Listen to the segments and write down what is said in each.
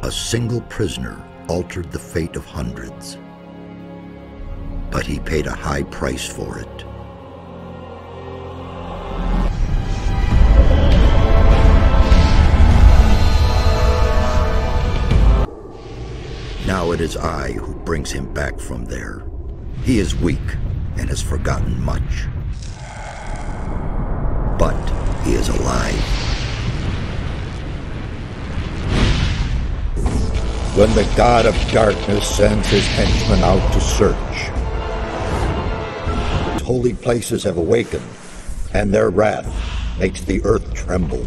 A single prisoner altered the fate of hundreds, but he paid a high price for it. Now it is I who brings him back from there. He is weak and has forgotten much, but he is alive. When the God of Darkness sends his henchmen out to search, holy places have awakened, and their wrath makes the earth tremble.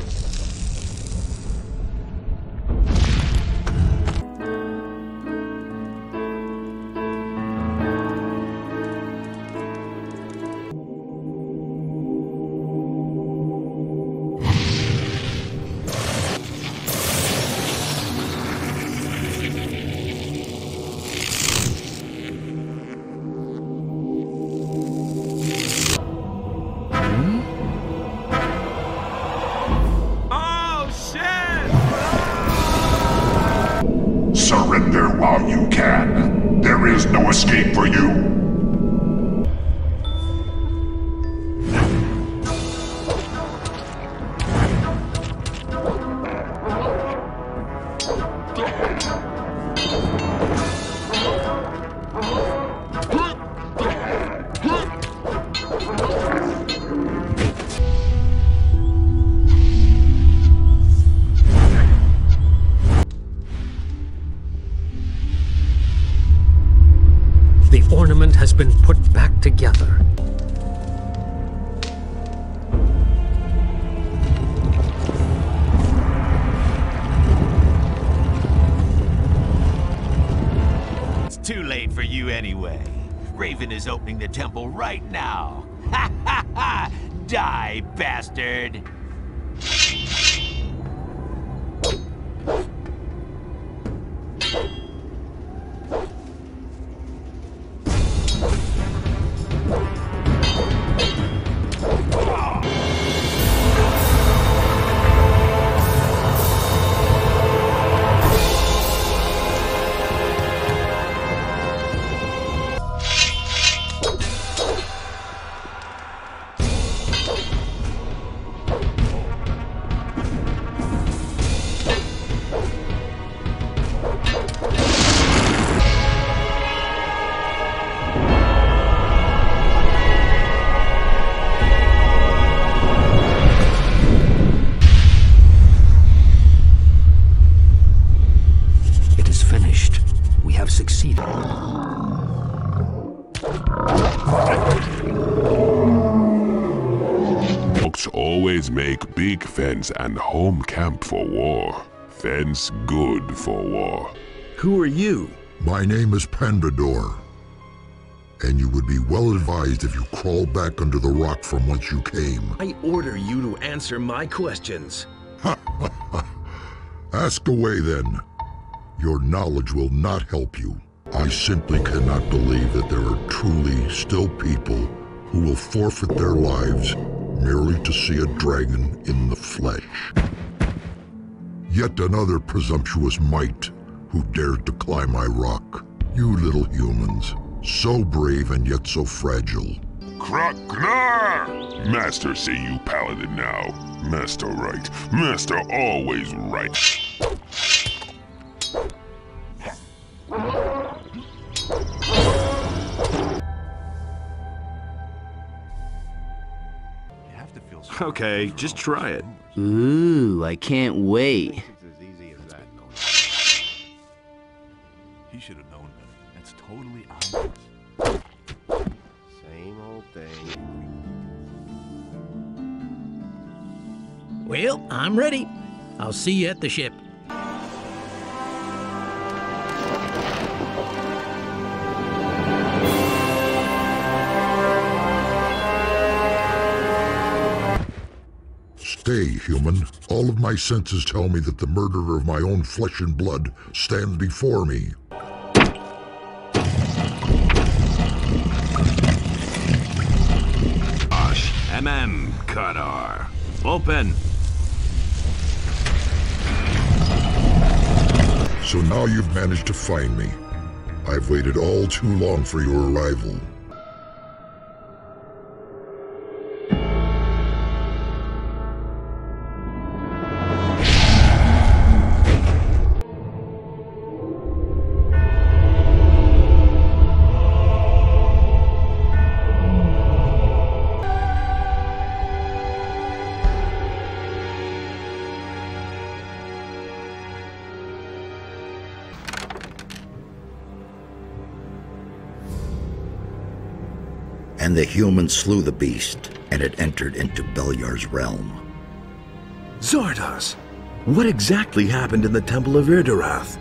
Surrender while you can. There is no escape for you. The ornament has been put back together. It's too late for you anyway. Raven is opening the temple right now. Ha ha ha! Die, bastard! Succeeded. Folks always make big fence and home camp for war. Fence good for war. Who are you? My name is Pandador, and you would be well advised if you crawl back under the rock from whence you came. I order you to answer my questions. Ask away then. Your knowledge will not help you. I simply cannot believe that there are truly still people who will forfeit their lives merely to see a dragon in the flesh. Yet another presumptuous mite who dared to climb my rock. You little humans, so brave and yet so fragile. Kraknar! Master say you paladin now. Master right. Master always right. Okay, just try it. Ooh, I can't wait. He should have known better. That's totally obvious. Same old thing. Well, I'm ready. I'll see you at the ship. Stay, human. All of my senses tell me that the murderer of my own flesh and blood stands before me. Kadar. Open. So now you've managed to find me. I've waited all too long for your arrival. And the humans slew the beast, and it entered into Beliar's realm. Zardos! What exactly happened in the Temple of Irdarath?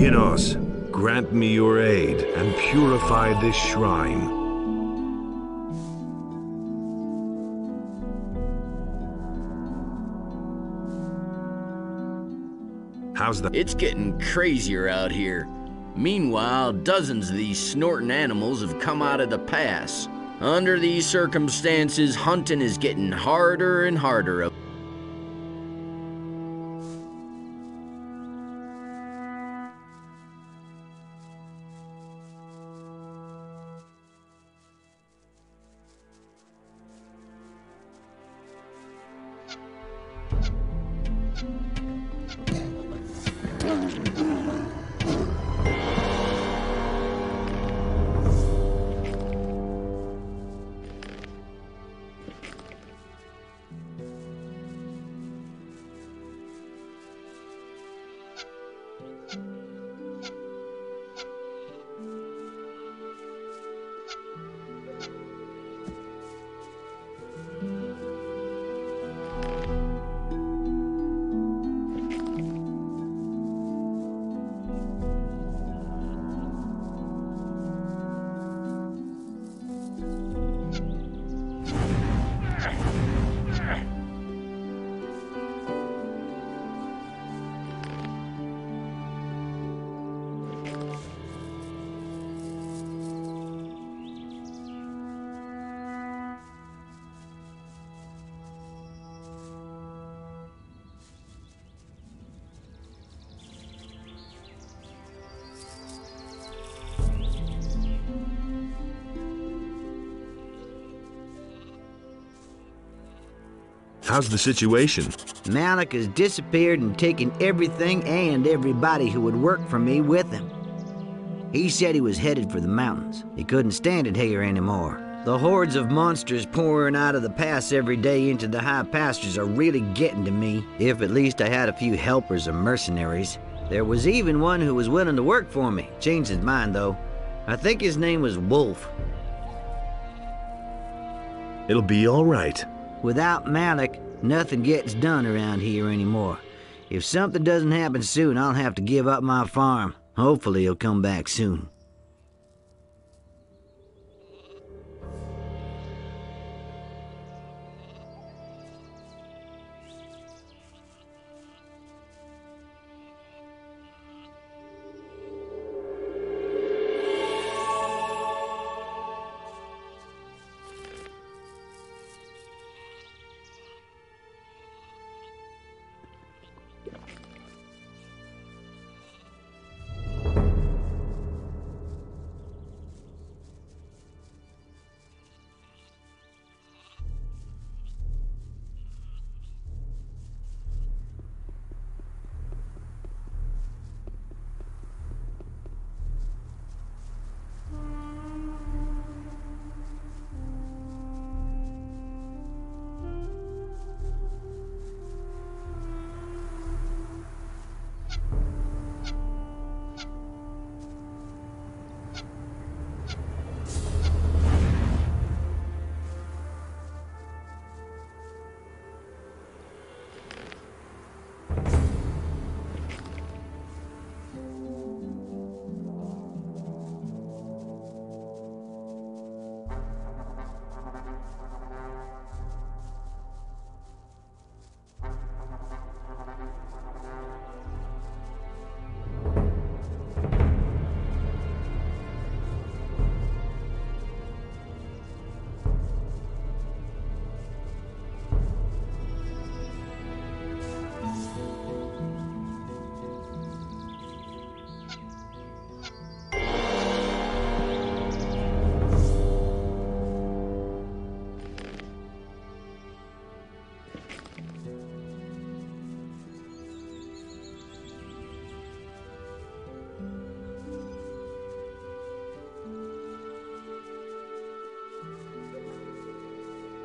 Immerse, grant me your aid and purify this shrine. How's that? It's getting crazier out here. Meanwhile, dozens of these snorting animals have come out of the pass. Under these circumstances, hunting is getting harder and harder. How's the situation? Malik has disappeared and taken everything and everybody who would work for me with him. He said he was headed for the mountains. He couldn't stand it here anymore. The hordes of monsters pouring out of the pass every day into the high pastures are really getting to me. If at least I had a few helpers or mercenaries. There was even one who was willing to work for me. Changed his mind, though. I think his name was Wolf. It'll be all right. Without Malik, nothing gets done around here anymore. If something doesn't happen soon, I'll have to give up my farm. Hopefully he'll come back soon.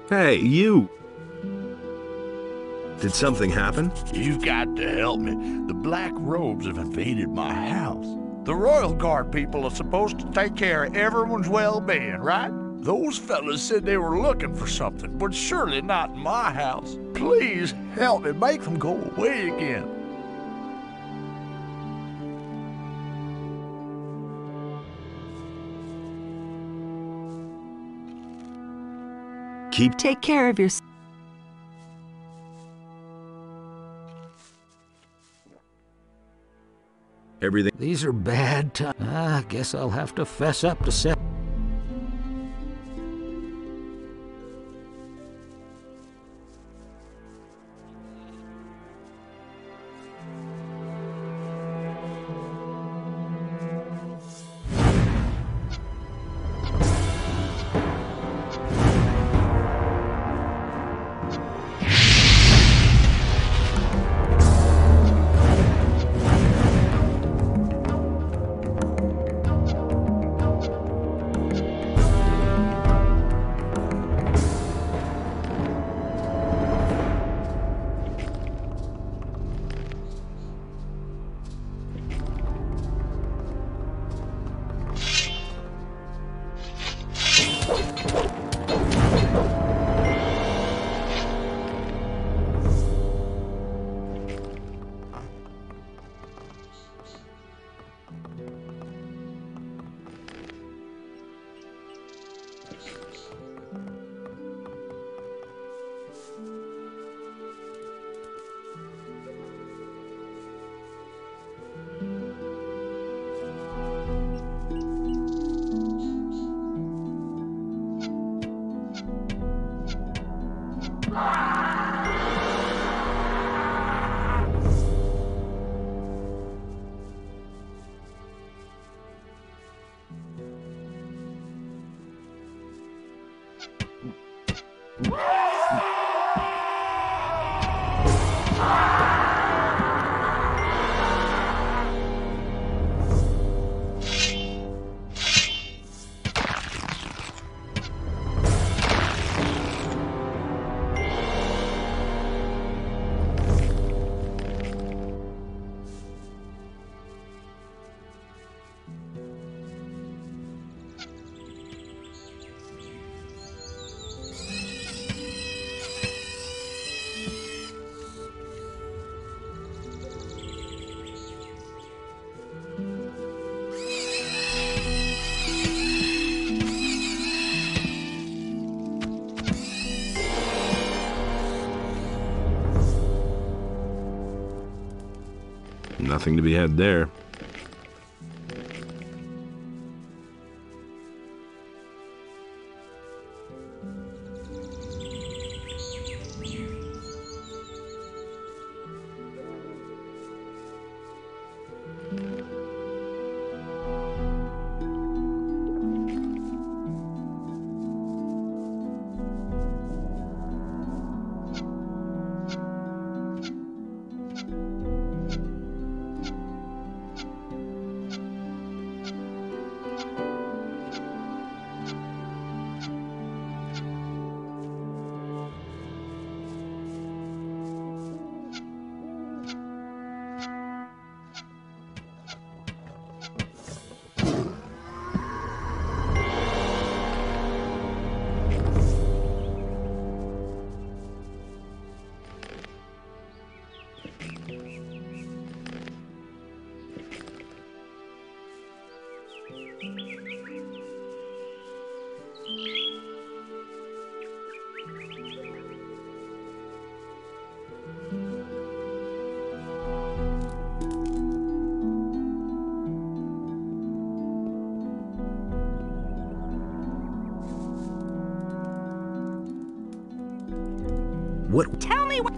Hey, you! Did something happen? You've got to help me. The Black Robes have invaded my house. The Royal Guard people are supposed to take care of everyone's well-being, right? Those fellas said they were looking for something, but surely not in my house. Please help me make them go away again. Keep... Take care of yourself. Everything... These are bad times. I guess I'll have to fess up to Seth. Nothing to be had there. What? Tell me what...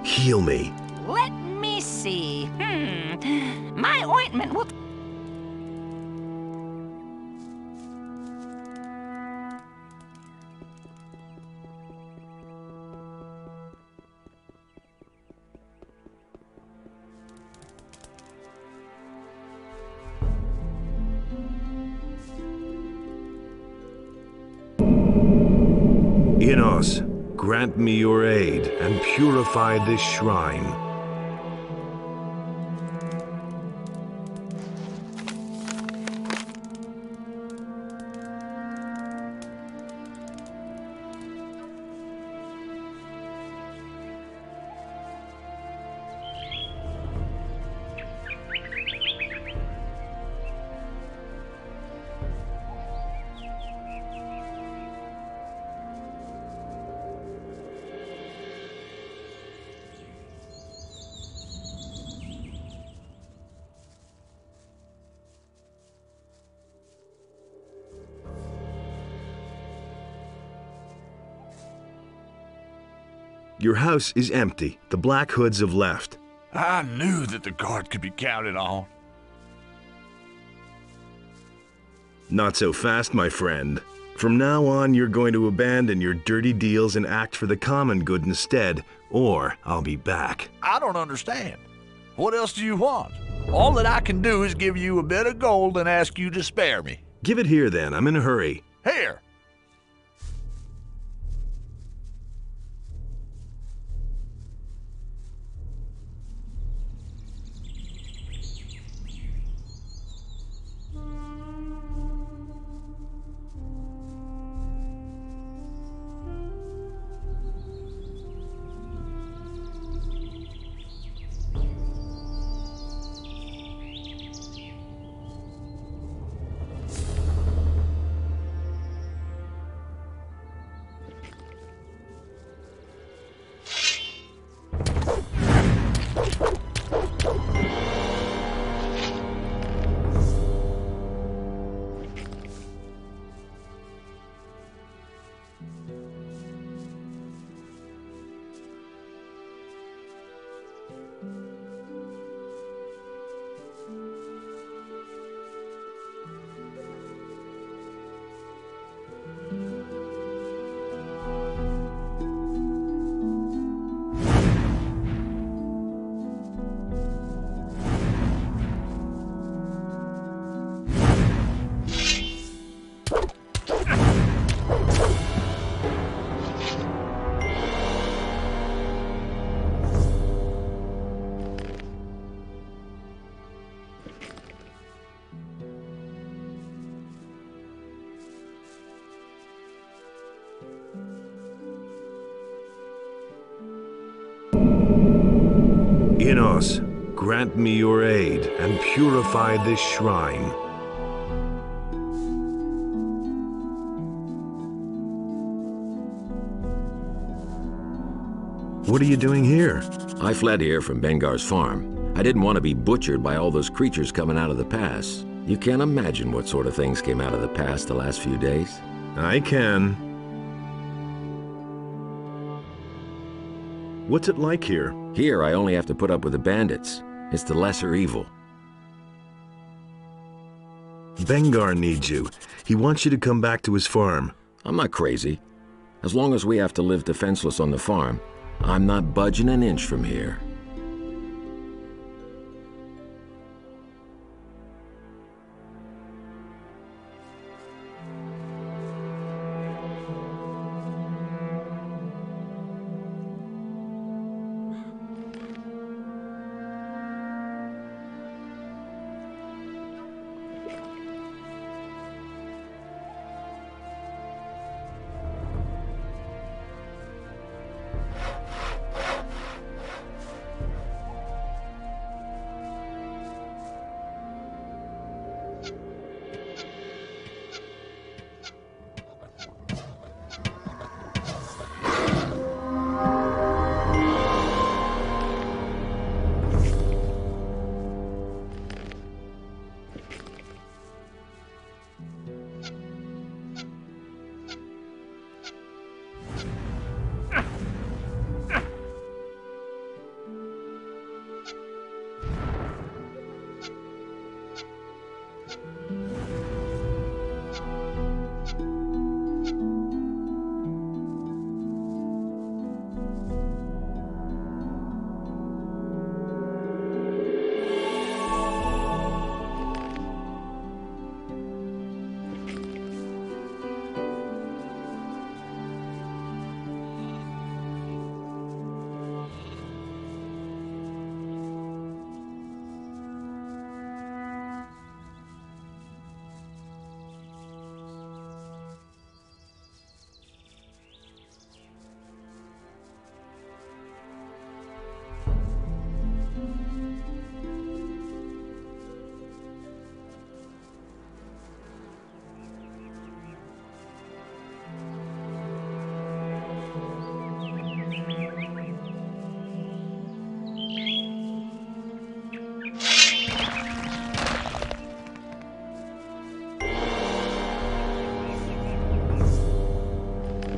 Heal me. Let me see. My ointment will... Immerse, grant me your aid and purify this shrine. Your house is empty. The Black Hoods have left. I knew that the guard could be counted on. Not so fast, my friend. From now on, you're going to abandon your dirty deals and act for the common good instead, or I'll be back. I don't understand. What else do you want? All that I can do is give you a bit of gold and ask you to spare me. Give it here then. I'm in a hurry. Here! Immerse, grant me your aid and purify this shrine. What are you doing here? I fled here from Bengar's farm. I didn't want to be butchered by all those creatures coming out of the pass. You can't imagine what sort of things came out of the pass the last few days. I can. What's it like here? Here, I only have to put up with the bandits. It's the lesser evil. Bengar needs you. He wants you to come back to his farm. I'm not crazy. As long as we have to live defenseless on the farm, I'm not budging an inch from here.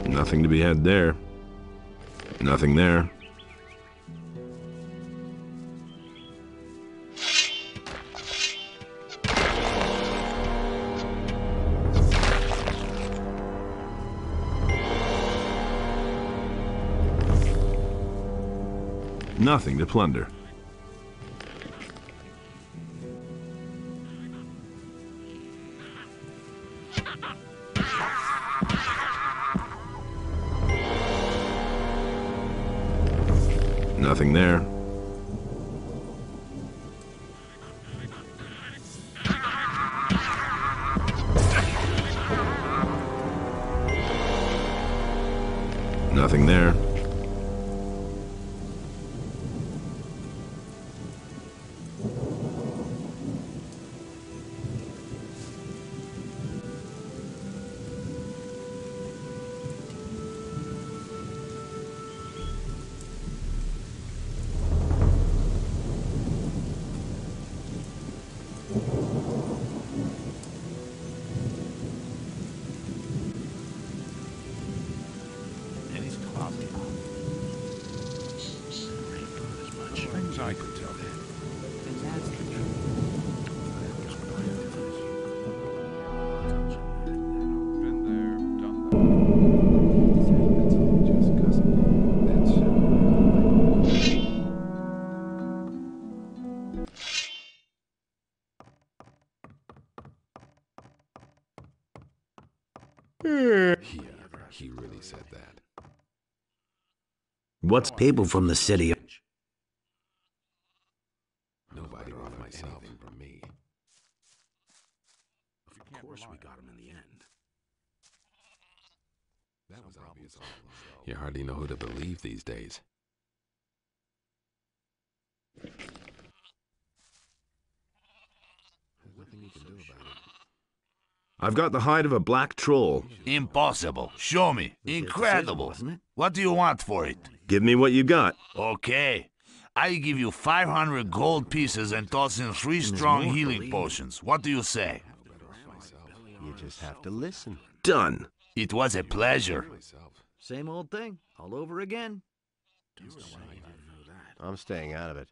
Nothing to be had there. Nothing there. Nothing to plunder. Nothing there. Nothing there. I could tell that. He really said that. What's people from the city? Nobody off myself from me. Of course we got him in the end. That was obvious all along. You hardly know who to believe these days. There's nothing you can do about it. I've got the hide of a black troll. Impossible. Show me. Incredible. What do you want for it? Give me what you got. Okay. I give you 500 gold pieces and toss in 3 strong healing potions. What do you say? You just have to listen. Done. It was a pleasure. Same old thing, all over again. I'm staying out of it.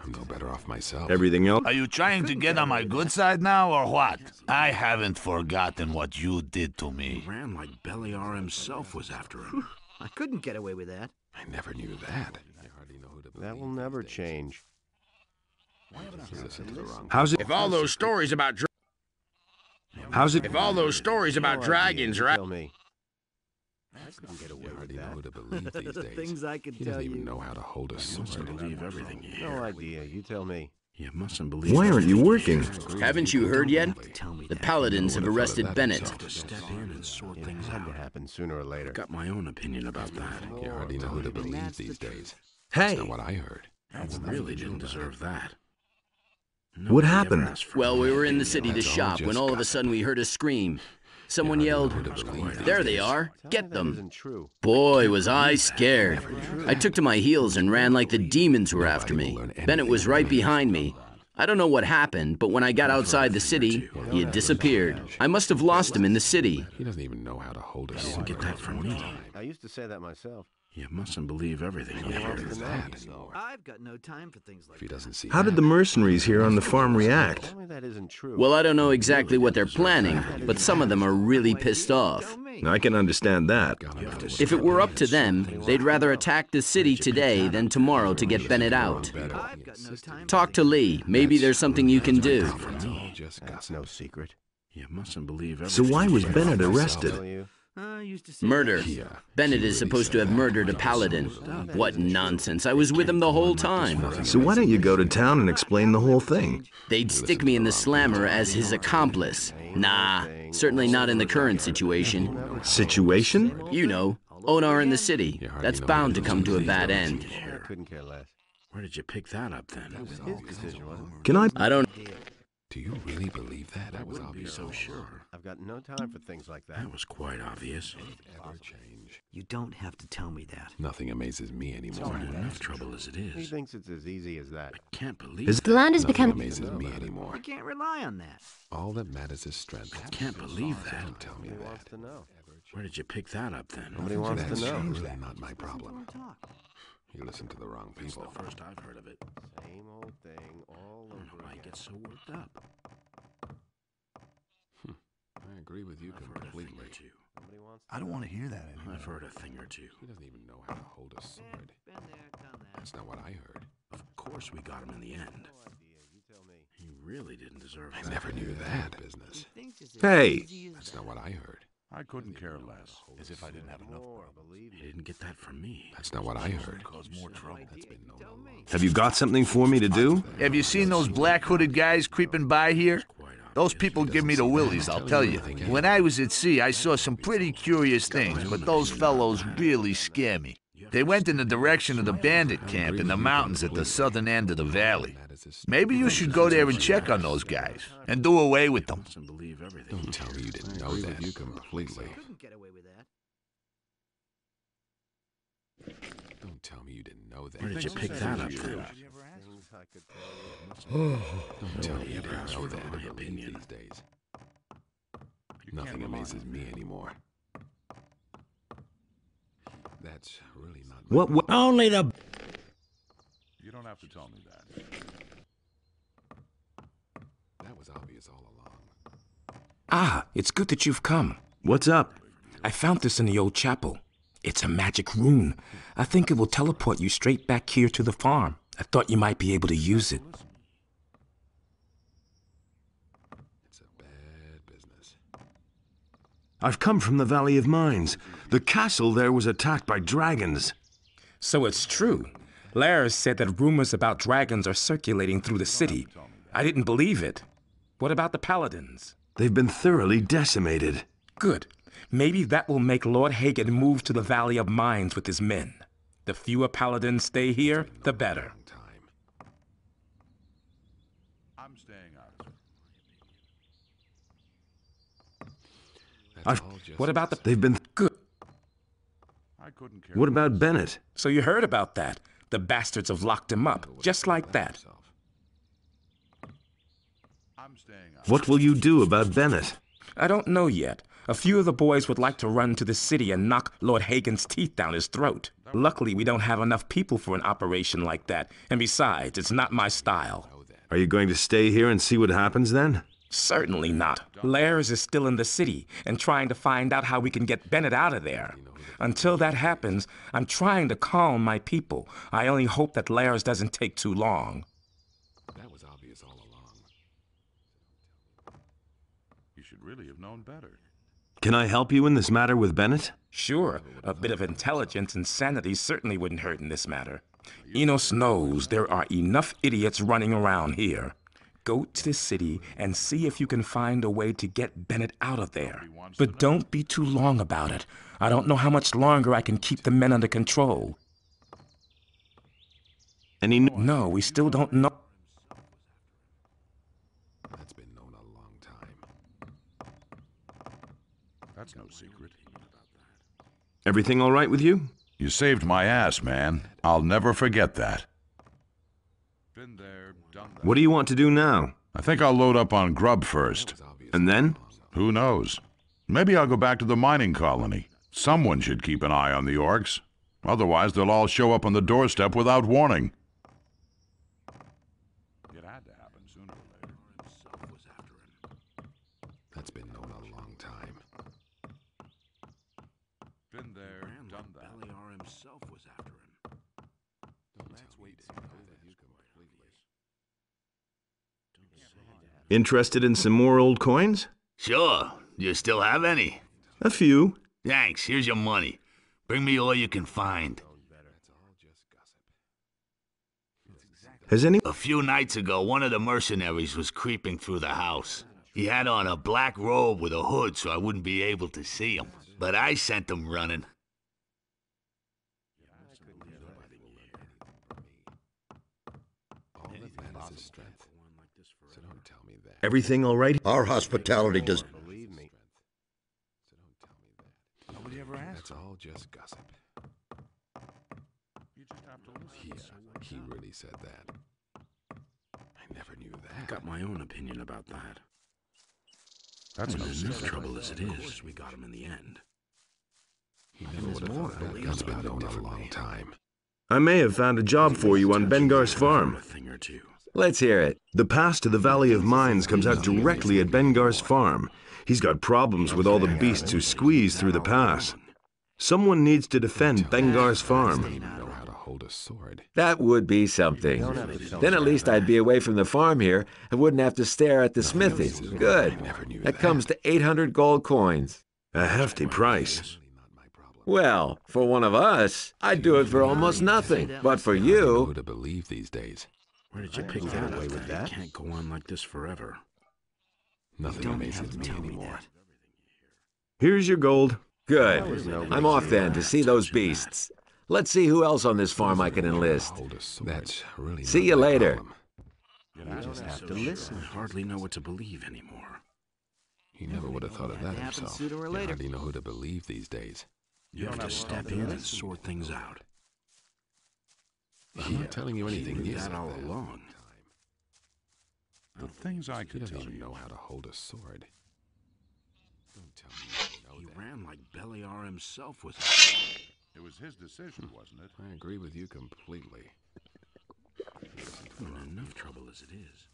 I'm no better off myself. Everything else? Are you trying to get on my good side now, or what? I haven't forgotten what you did to me. He ran like Beliar himself was after him. I couldn't get away with that. I never knew that. You hardly know who to believe. That will never change. How's it? If all those stories about dragons, right? Tell me. I couldn't get away You hardly with know who that. to believe these days. Things I could He tell doesn't even you. know how to hold a You sword. mustn't believe everything you hear. No idea. You tell me. You mustn't believe. Why aren't you working? Haven't you heard yet? The Paladins have You would've arrested thought of that Bennett. yourself. To step in and sort It things had to out. happen sooner or later. Got my own opinion about that. You hardly know who to believe these days. Hey, That's not what I heard. You really didn't deserve that. What happened? Well, we were in the city to That's all shop when just all of a gossip. sudden we heard a scream. Someone yelled, "There they are! Tell Get me that them!" isn't true. Boy, was I scared. I took to my heels and ran like the demons were after me. Bennett was right behind me. I don't know what happened, but when I got outside the city, he had disappeared. I must have lost him in the city. He doesn't even know how to hold a You didn't sword. get that from me. I used to say that myself. You mustn't believe everything you hear. I've got no time for things like If he doesn't see How did the mercenaries here on the farm react? Tell me that isn't true. Well, I don't know exactly what they're planning, but some of them are really pissed off. I can understand that. If it were up to them, they'd rather attack the city today than tomorrow to get Bennett out. I've got no time. Talk to Lee. Maybe there's something you can do. That's no secret. You mustn't believe everything. So why was Bennett Tell arrested? you. I used to say Murder. Bennett is supposed to have murdered a paladin. What nonsense. I was with him the whole time. So why don't you go to town and explain the whole thing? They'd stick me in the slammer as his accomplice. Nah, certainly not in the current situation. Situation? You know, Onar in the city. That's bound to come to a bad end. I couldn't care less. Where did you pick that up then? It was his decision, wasn't it? Can I don't... Do you really believe that? That was Wouldn't be obvious. so sure. I've got no time for things like that. That was quite obvious. Ever change? You don't have to tell me that. Nothing amazes me anymore. Enough trouble as it He is. thinks it's as easy as that. Can't believe Is- it. The land has Nothing become... amazes me anymore. You can't rely on that. All that matters is strength. Can't believe that. Don't tell me He wants that. to know. Where did you pick that up, then? Nobody wants to know. That's really not my problem. You listen to the wrong people. That's the first I've heard of it. Same old thing all over. I don't know why you get so worked up. I agree with you completely. I don't want to hear that anymore. I've heard a thing or two. He doesn't even know how to hold a sword. That's not what I heard. Of course we got him in the end. He really didn't deserve that. I never knew that business. Hey! That's not what I heard. I couldn't care less, as if I didn't have enough problems. He didn't get that from me. That's not what I heard. Cause more trouble. That's been known all along. Have you got something for me to do? Have you seen those black hooded guys creeping by here? Those people give me the willies, I'll tell you. When I was at sea, I saw some pretty curious things, but those fellows really scare me. They went in the direction of the bandit camp in the mountains at the southern end of the valley. Maybe you should go there and check on those guys, and do away with them. Don't tell me you didn't know that. You completely. Don't tell me you didn't know that. Where did you pick that up, then? Don't tell me you didn't know that. My opinion these days. Nothing amazes me anymore. That's really not. What? Only the. You don't have to tell me that. That was obvious all along. Ah, it's good that you've come. What's up? I found this in the old chapel. It's a magic rune. I think it will teleport you straight back here to the farm. I thought you might be able to use it. It's a bad business. I've come from the Valley of Mines. The castle there was attacked by dragons. So it's true. Lars said that rumors about dragons are circulating through the city. I didn't believe it. What about the paladins? They've been thoroughly decimated. Good. Maybe that will make Lord Hagen move to the Valley of Mines with his men. The fewer paladins stay here, the better. I'm staying out of it. What about the... They've been... Good. I couldn't care. What about Bennett? So you heard about that. The bastards have locked him up, just like that. I'm staying out. What will you do about Bennett? I don't know yet. A few of the boys would like to run to the city and knock Lord Hagen's teeth down his throat. Luckily, we don't have enough people for an operation like that. And besides, it's not my style. Are you going to stay here and see what happens then? Certainly not. Lars is still in the city and trying to find out how we can get Bennett out of there. Until that happens, I'm trying to calm my people. I only hope that Lars doesn't take too long. That was obvious all along. You should really have known better. Can I help you in this matter with Bennett? Sure. A bit of intelligence and sanity certainly wouldn't hurt in this matter. Enos knows there are enough idiots running around here. Go to the city and see if you can find a way to get Bennett out of there. But don't be too long about it. I don't know how much longer I can keep the men under control. No, we still don't know. That's been known a long time. That's no secret. Everything all right with you? You saved my ass, man. I'll never forget that. Been there, done that. What do you want to do now? I think I'll load up on grub first. And then? Who knows? Maybe I'll go back to the mining colony. Someone should keep an eye on the orcs. Otherwise, they'll all show up on the doorstep without warning. It had to happen sooner or later. Himself was after him. That's been known a long time. Been there, done that. Beliar himself was after him. Let's wait to know that you completely. Interested in some more old coins? Sure. Do you still have any? A few. Thanks. Here's your money. Bring me all you can find. Has any... A few nights ago, one of the mercenaries was creeping through the house. He had on a black robe with a hood so I wouldn't be able to see him. But I sent him running. All that matters is strength. So don't tell me that. Everything all right? Our hospitality does... Believe me. So don't tell me that. Nobody ever asked. That's all just gossip. You just have to listen. Yeah, he really said that. I never knew that. I got my own opinion about that. That's no Enough secret. trouble as it is. We got him in the end. never would have thought that gun's been known a long time. I may have found a job for you on Bengar's farm. Let's hear it. The pass to the Valley of Mines comes out directly at Bengar's farm. He's got problems with all the beasts who squeeze through the pass. Someone needs to defend Bengar's farm. Hold a sword. That would be something. Then at least I'd be away from the farm here and wouldn't have to stare at the smithy. Good. That comes to 800 gold coins. A hefty price. Well, for one of us, I'd do it for almost nothing. But for you... Who to believe these days? Where did you pick that away with that? Can't go on like this forever. Nothing amazes me anymore. Here's your gold. Good. I'm off then to see those beasts. Let's see who else on this farm I can enlist. That's really see you later. You just have to listen. I hardly know what to believe anymore. He never would have thought of that himself. You hardly know who to believe these days. You have to step in and sort things out. I'm not telling you anything new. That all along. The things I could tell you. He doesn't even know how to hold a sword. Don't tell me you know He that. ran like Beliar himself was. It was his decision, wasn't it? I agree with you completely. I'm in enough trouble as it is.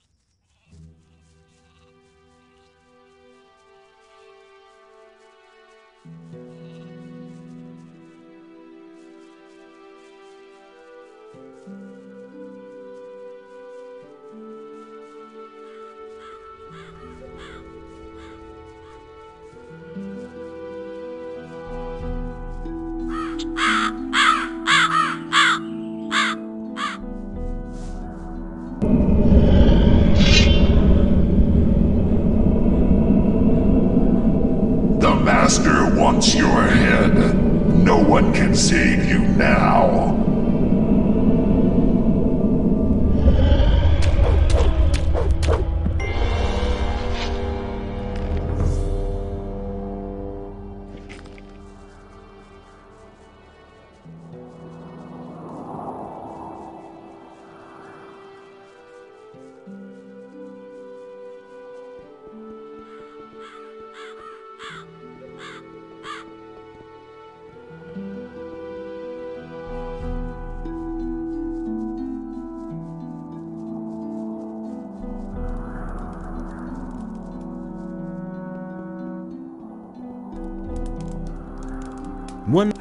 The Master wants your head. No one can save you now.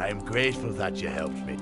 I'm grateful that you helped me.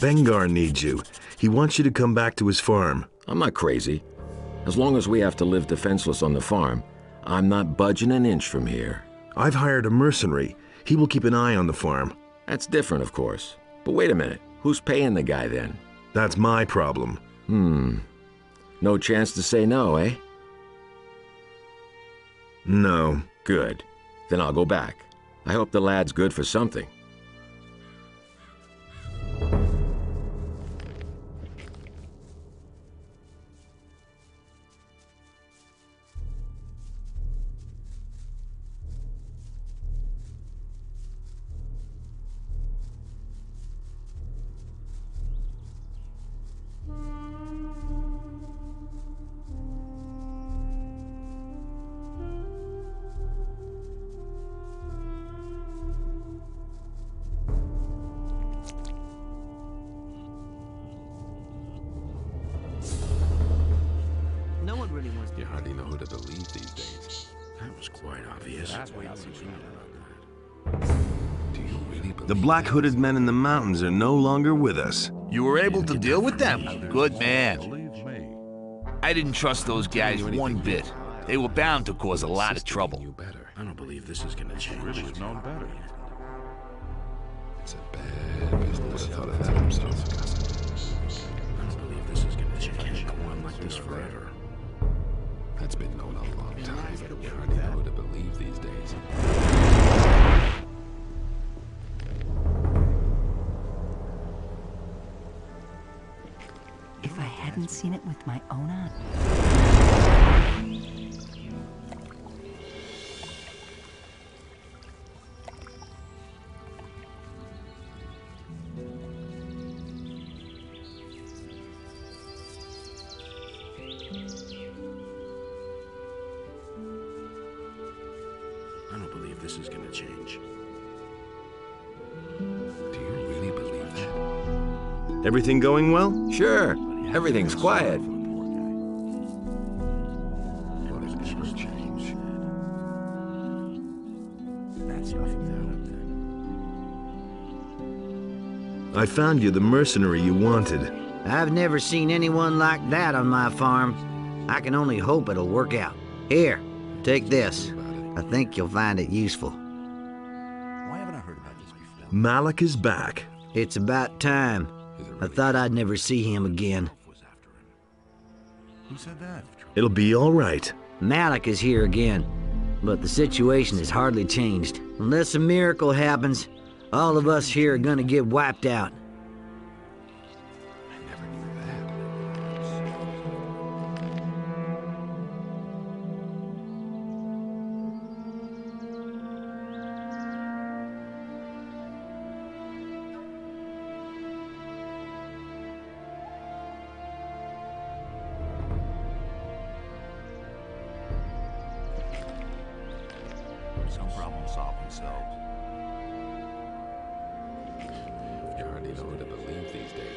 Bengar needs you. He wants you to come back to his farm. I'm not crazy. As long as we have to live defenseless on the farm, I'm not budging an inch from here. I've hired a mercenary. He will keep an eye on the farm. That's different, of course. But wait a minute. Who's paying the guy then? That's my problem. No chance to say no, eh? No. Good. Then I'll go back. I hope the lad's good for something. days. That was quite obvious. That's why else you about that. Do you really believe The black-hooded men in the mountains are no longer with us. You were able to deal with them? Good man. Believe me. I didn't trust those guys one bit. They were bound to cause a lot of trouble. I don't believe this is gonna change. Really have known better. it's a bad business? Would have thought of that himself. I don't believe this is gonna change. Can't go on like this forever. That's been known a long time. You hardly know who to believe these days. If I hadn't seen it with my own eyes. I don't believe this is gonna change. Do you really believe that? Everything going well? Sure. Everything's quiet. What has never changed? That's nothing I found you the mercenary you wanted. I've never seen anyone like that on my farm. I can only hope it'll work out. Here, take this. I think you'll find it useful. Why haven't I heard about this before? Malik is back. It's about time. I thought I'd never see him again. Who said that? It'll be all right. Malik is here again, but the situation has hardly changed. Unless a miracle happens, all of us here are gonna get wiped out. I never knew that. Some problems solve themselves. You hardly know who to believe these days.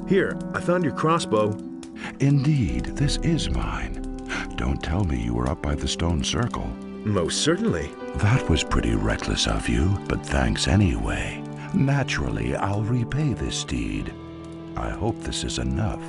Here, I found your crossbow. Indeed, this is mine. Don't tell me you were up by the stone circle. Most certainly. That was pretty reckless of you, but thanks anyway. Naturally, I'll repay this deed. I hope this is enough.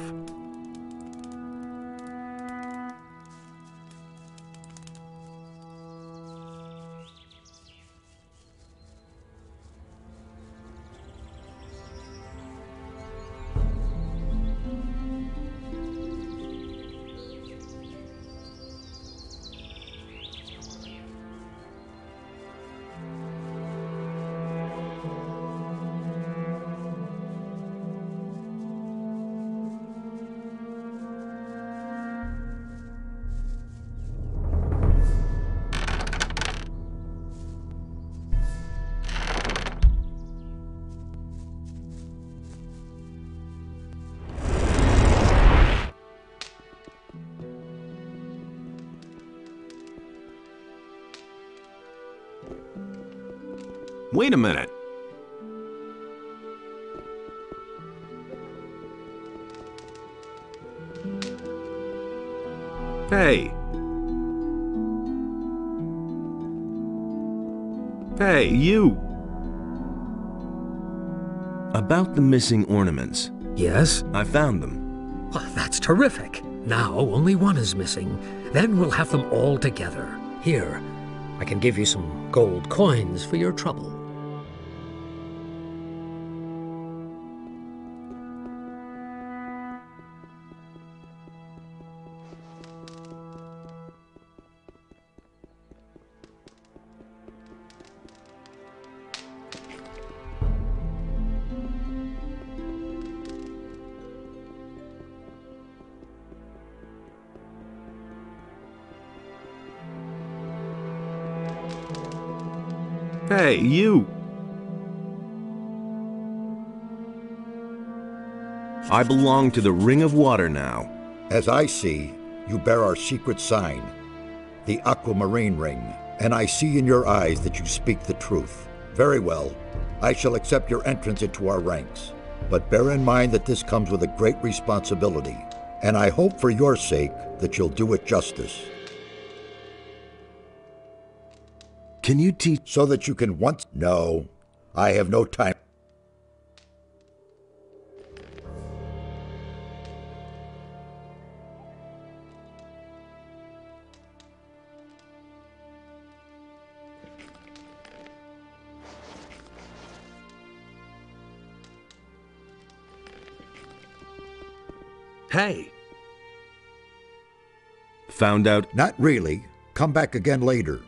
Wait a minute. Hey. Hey, you. About the missing ornaments. Yes? I found them. Well, that's terrific. Now only one is missing. Then we'll have them all together. Here, I can give you some gold coins for your trouble. Hey, you. I belong to the Ring of Water now. As I see, you bear our secret sign, the Aquamarine Ring, and I see in your eyes that you speak the truth. Very well, I shall accept your entrance into our ranks, but bear in mind that this comes with a great responsibility, and I hope for your sake that you'll do it justice. Can you teach? So that you can once... No, I have no time. Hey. Found out? Not really. Come back again later.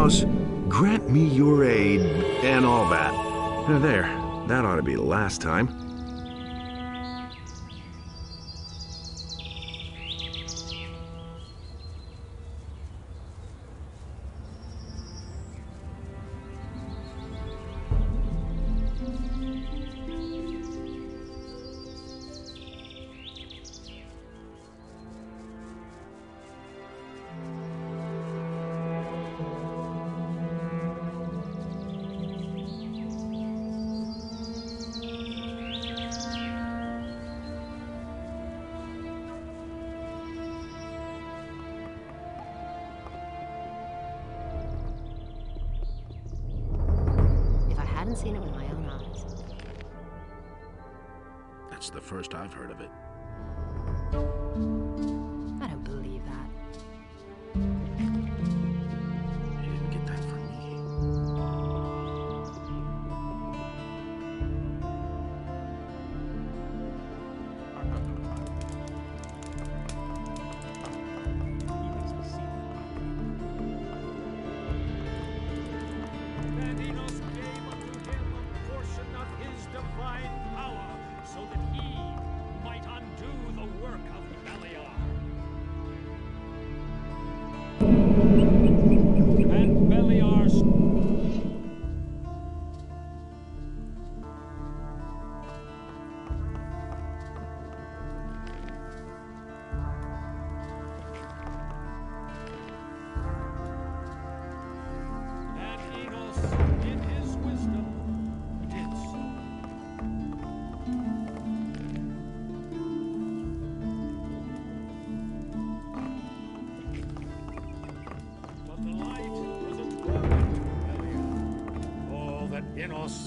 Inos, grant me your aid and all that. There, that ought to be the last time. Seen it with my own eyes. That's the first I've heard of it. I don't believe that. You didn't get that from me.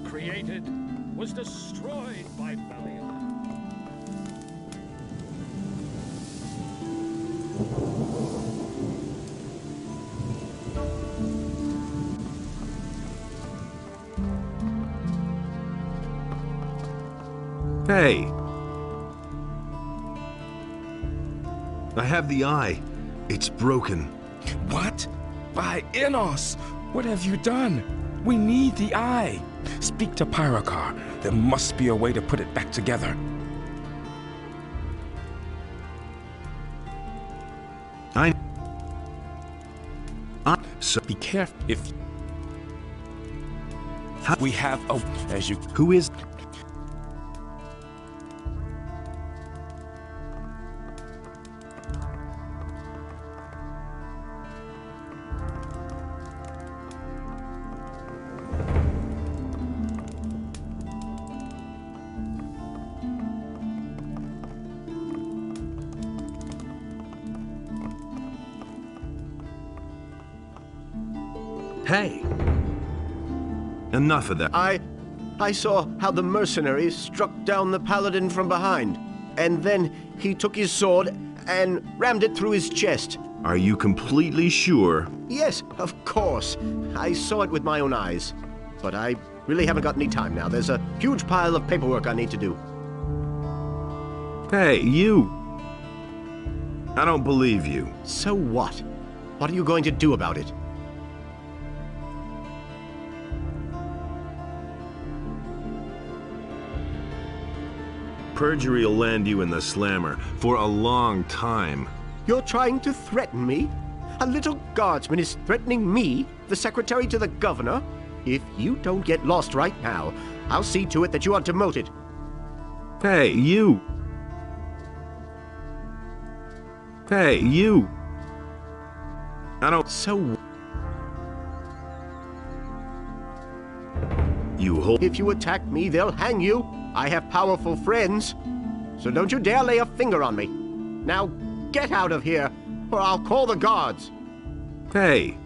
Created was destroyed by Belial. Hey! I have the eye. It's broken. What? By Inos! What have you done? We need the eye. Speak to Pyrocar. There must be a way to put it back together. So be careful if we have a as you who is Hey! Enough of that. I saw how the mercenaries struck down the paladin from behind, and then he took his sword and rammed it through his chest. Are you completely sure? Yes, of course. I saw it with my own eyes. But I really haven't got any time now. There's a huge pile of paperwork I need to do. Hey, you! I don't believe you. So what? What are you going to do about it? Perjury will land you in the slammer for a long time. You're trying to threaten me? A little guardsman is threatening me, the secretary to the governor? If you don't get lost right now, I'll see to it that you are demoted. Hey, you! Hey, you! I don't... So... You hold... If you attack me, they'll hang you. I have powerful friends. So don't you dare lay a finger on me. Now, get out of here, or I'll call the guards. Hey!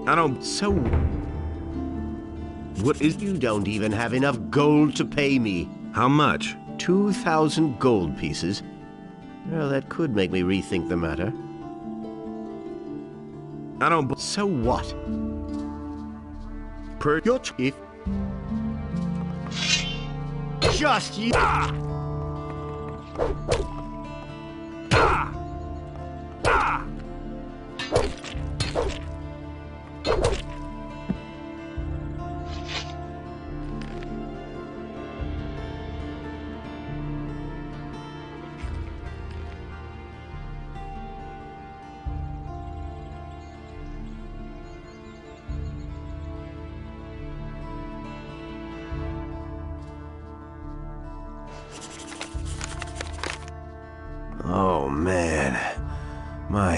I don't... So... What is... You don't even have enough gold to pay me. How much? 2,000 gold pieces. Well, that could make me rethink the matter. I don't... So what? Your if... Just you... Ah! Ah! Ah!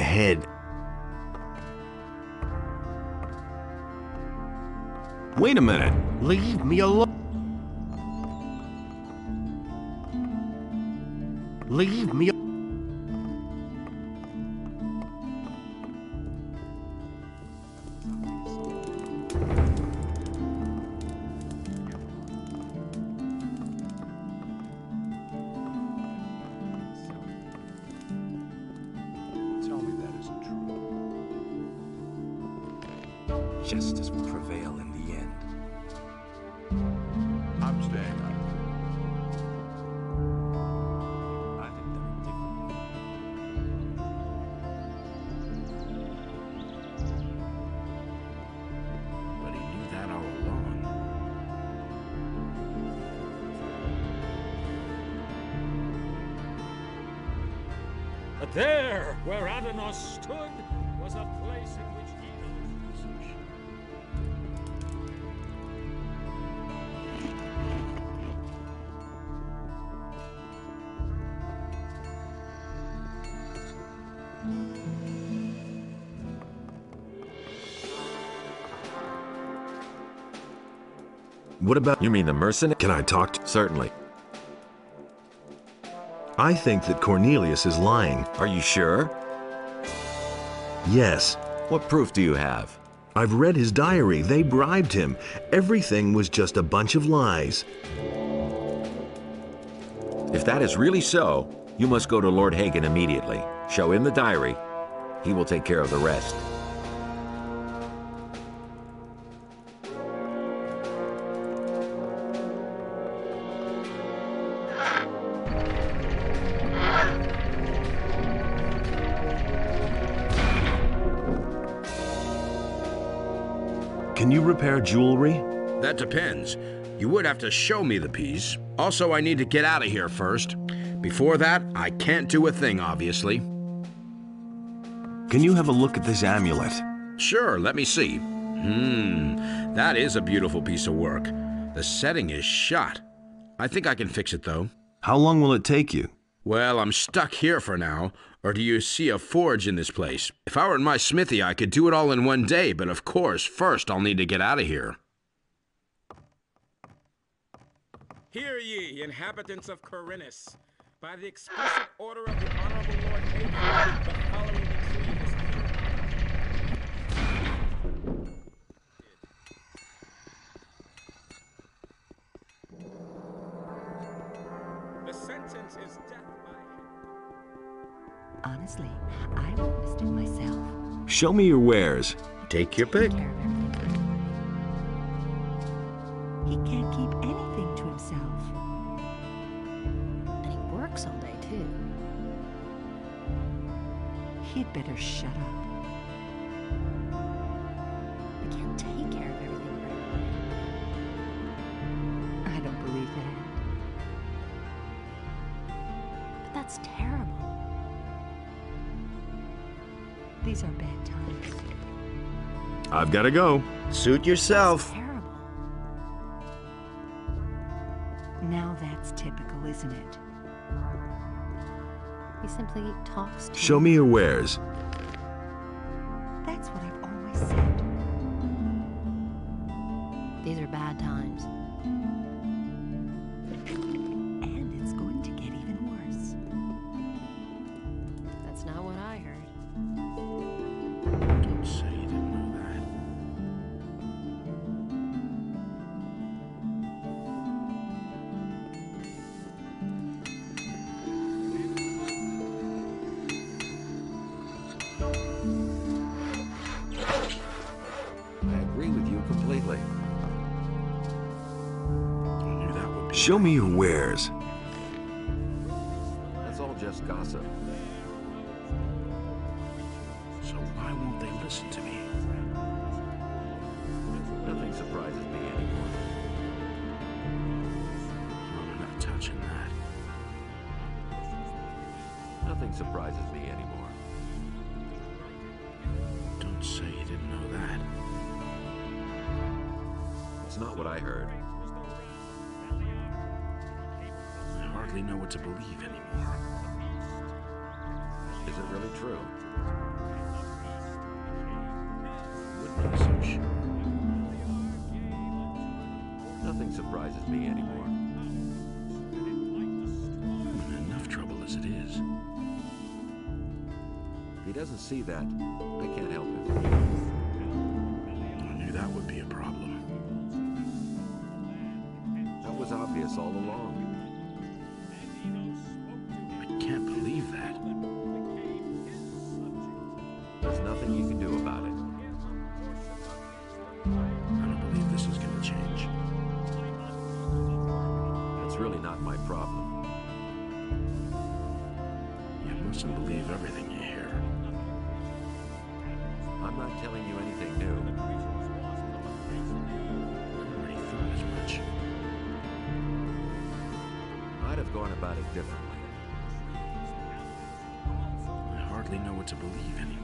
head. Wait a minute. Leave me alone. Leave me. Tell me that isn't true. Justice will prevail in the end. I'm staying up. I'd have done it differently. But he knew that all along. But there, where Adanos stood, was a place in which Enos was so What about... You mean the mercenary? Can I talk to... Certainly. I think that Cornelius is lying. Are you sure? Yes. What proof do you have? I've read his diary. They bribed him. Everything was just a bunch of lies. If that is really so, you must go to Lord Hagen immediately. Show him the diary. He will take care of the rest. Can you repair jewelry? That depends. You would have to show me the piece. Also, I need to get out of here first. Before that, I can't do a thing, obviously. Can you have a look at this amulet? Sure, let me see. That is a beautiful piece of work. The setting is shot. I think I can fix it, though. How long will it take you? Well, I'm stuck here for now. Or do you see a forge in this place? If I were in my smithy, I could do it all in one day, but of course, first I'll need to get out of here. Hear ye, inhabitants of Corinus. By the explicit order of the Honorable Lord Hagen, the following decree is hereby. The sentence is death by... Honestly, I witnessed it myself. Show me your wares. Take your pick. He can't keep anything to himself. And he works all day, too. He'd better shut up. He can't take care of everything for everybody. I don't believe that. But that's terrible. These are bad times. I've got to go. Suit yourself. Terrible. Now that's typical, isn't it? He simply talks to Show me your wares. That's what I've always said. These are bad times. And it's going to get even worse. That's not what I heard. Don't say you didn't know that. I agree with you completely. I knew that would be... Show me your wares. That's all just gossip. So why won't they listen to me? Nothing surprises me anymore. I'm not touching that. Nothing surprises me anymore. Don't say you didn't know that. That's not what I heard. I hardly know what to believe anymore. Is it really true? surprises me anymore. I'm in enough trouble as it is. If he doesn't see that, I can't help him. I knew that would be a problem. That was obvious all along. I can't believe that. There's nothing you can do about it. I don't believe this is going to change. That's really not my problem. You mustn't believe everything you hear. I'm not telling you anything new. I already thought as much. I'd have gone about it differently. I hardly know what to believe anymore.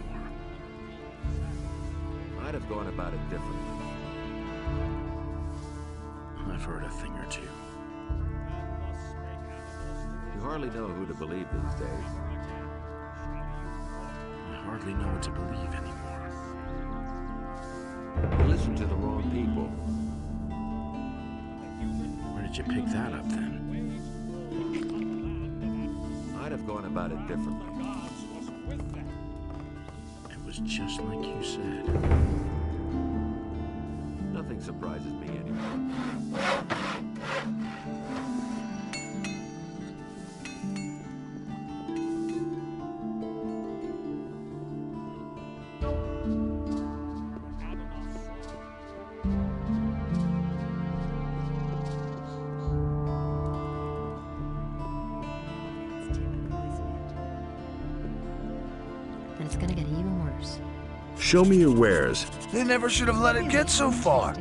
I'd have gone about it differently. I've heard a thing or two. You hardly know who to believe these days. I hardly know what to believe anymore. You listen to the wrong people. Where did you pick that up then? I'd have gone about it differently. It was just like you said. Nothing surprises me anymore. Then it's gonna get even worse. Show me your wares. They never should have let it get so far.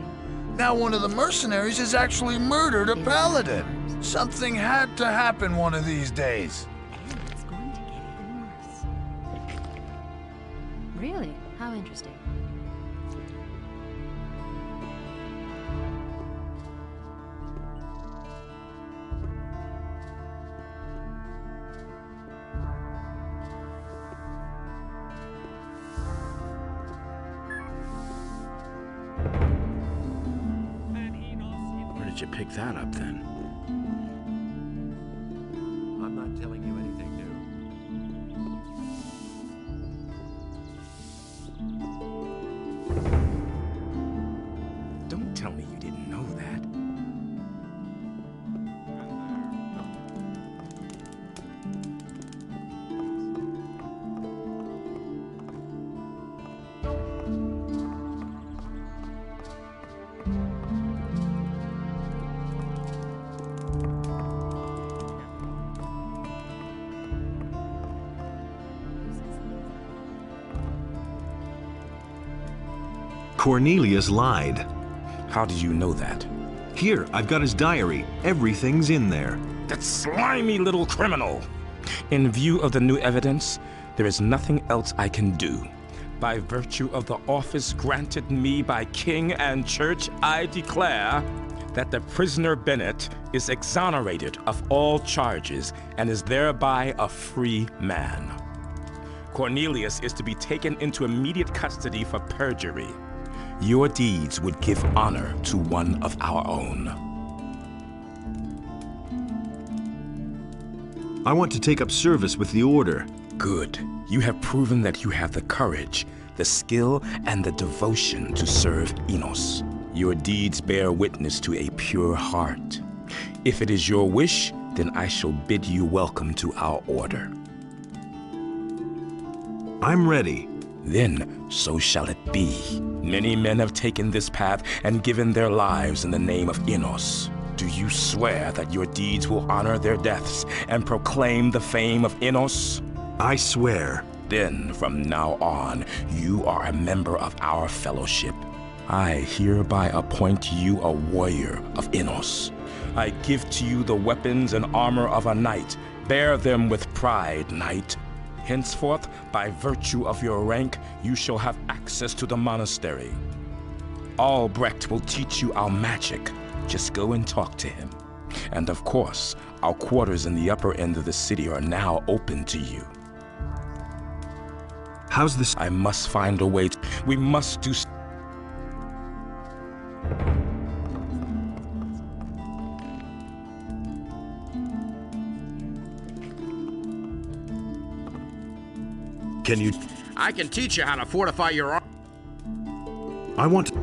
Now one of the mercenaries has actually murdered a paladin. Something had to happen one of these days. And it's going to get even worse. Really? How interesting. Where did you pick that up then? I'm not telling you anything new. Don't tell me you didn't know that. Cornelius lied. How did you know that? Here, I've got his diary. Everything's in there. That slimy little criminal! In view of the new evidence, there is nothing else I can do. By virtue of the office granted me by king and church, I declare that the prisoner Bennett is exonerated of all charges and is thereby a free man. Cornelius is to be taken into immediate custody for perjury. Your deeds would give honor to one of our own. I want to take up service with the Order. Good. You have proven that you have the courage, the skill, and the devotion to serve Enos. Your deeds bear witness to a pure heart. If it is your wish, then I shall bid you welcome to our Order. I'm ready. Then so shall it be. Many men have taken this path and given their lives in the name of Enos. Do you swear that your deeds will honor their deaths and proclaim the fame of Enos? I swear. Then, from now on, you are a member of our fellowship. I hereby appoint you a warrior of Enos. I give to you the weapons and armor of a knight. Bear them with pride, knight. Henceforth, by virtue of your rank, you shall have access to the monastery. Albrecht will teach you our magic. Just go and talk to him. And of course, our quarters in the upper end of the city are now open to you. How's this? I must find a way. We must do. Can you... I can teach you how to fortify your arm. I want to...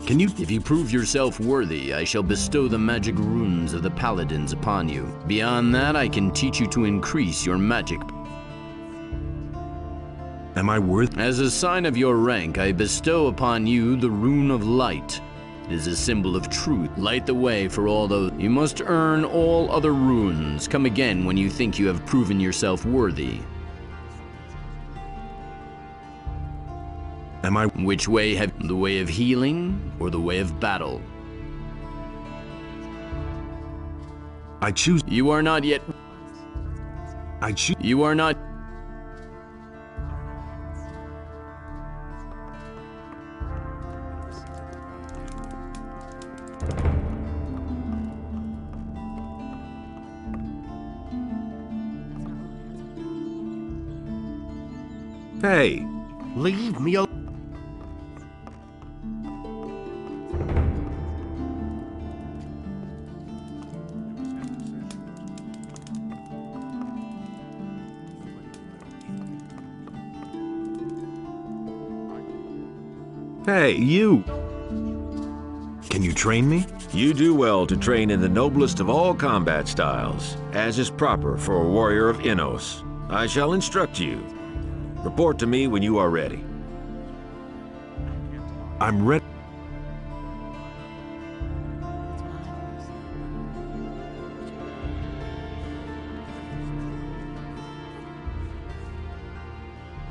Can you... If you prove yourself worthy, I shall bestow the magic runes of the paladins upon you. Beyond that, I can teach you to increase your magic. Am I worth... As a sign of your rank, I bestow upon you the rune of light. It is a symbol of truth. Light the way for all those. You must earn all other runes. Come again when you think you have proven yourself worthy. Am I... Which way have... The way of healing or the way of battle? I choose... You are not yet... I choose... You are not... Hey! Leave me alone. Hey, you! Can you train me? You do well to train in the noblest of all combat styles, as is proper for a warrior of Immerse. I shall instruct you. Report to me when you are ready. I'm ready.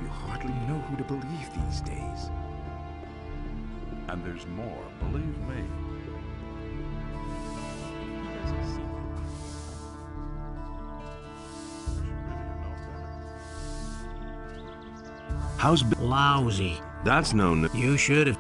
You hardly know who to believe these days. And there's more, believe me. How's... Lousy. That's no... You should have...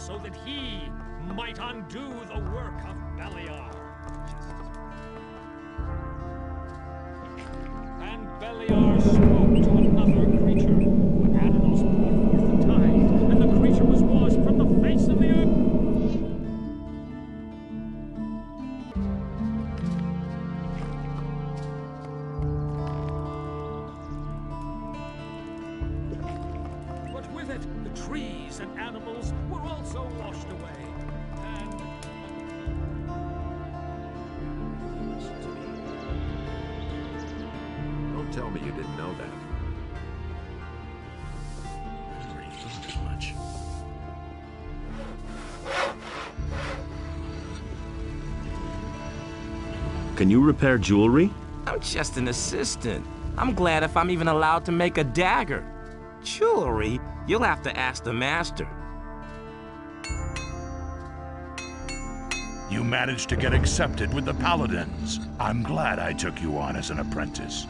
so that he might undo the work of Beliar. And Beliar spoke to another creature. Adanos brought forth the tide, and the creature was washed from the face of the earth. trees and animals were also washed away. And... Don't tell me you didn't know that. I already thought as much. Can you repair jewelry? I'm just an assistant. I'm glad if I'm even allowed to make a dagger. Jewelry? You'll have to ask the master. You managed to get accepted with the Paladins. I'm glad I took you on as an apprentice,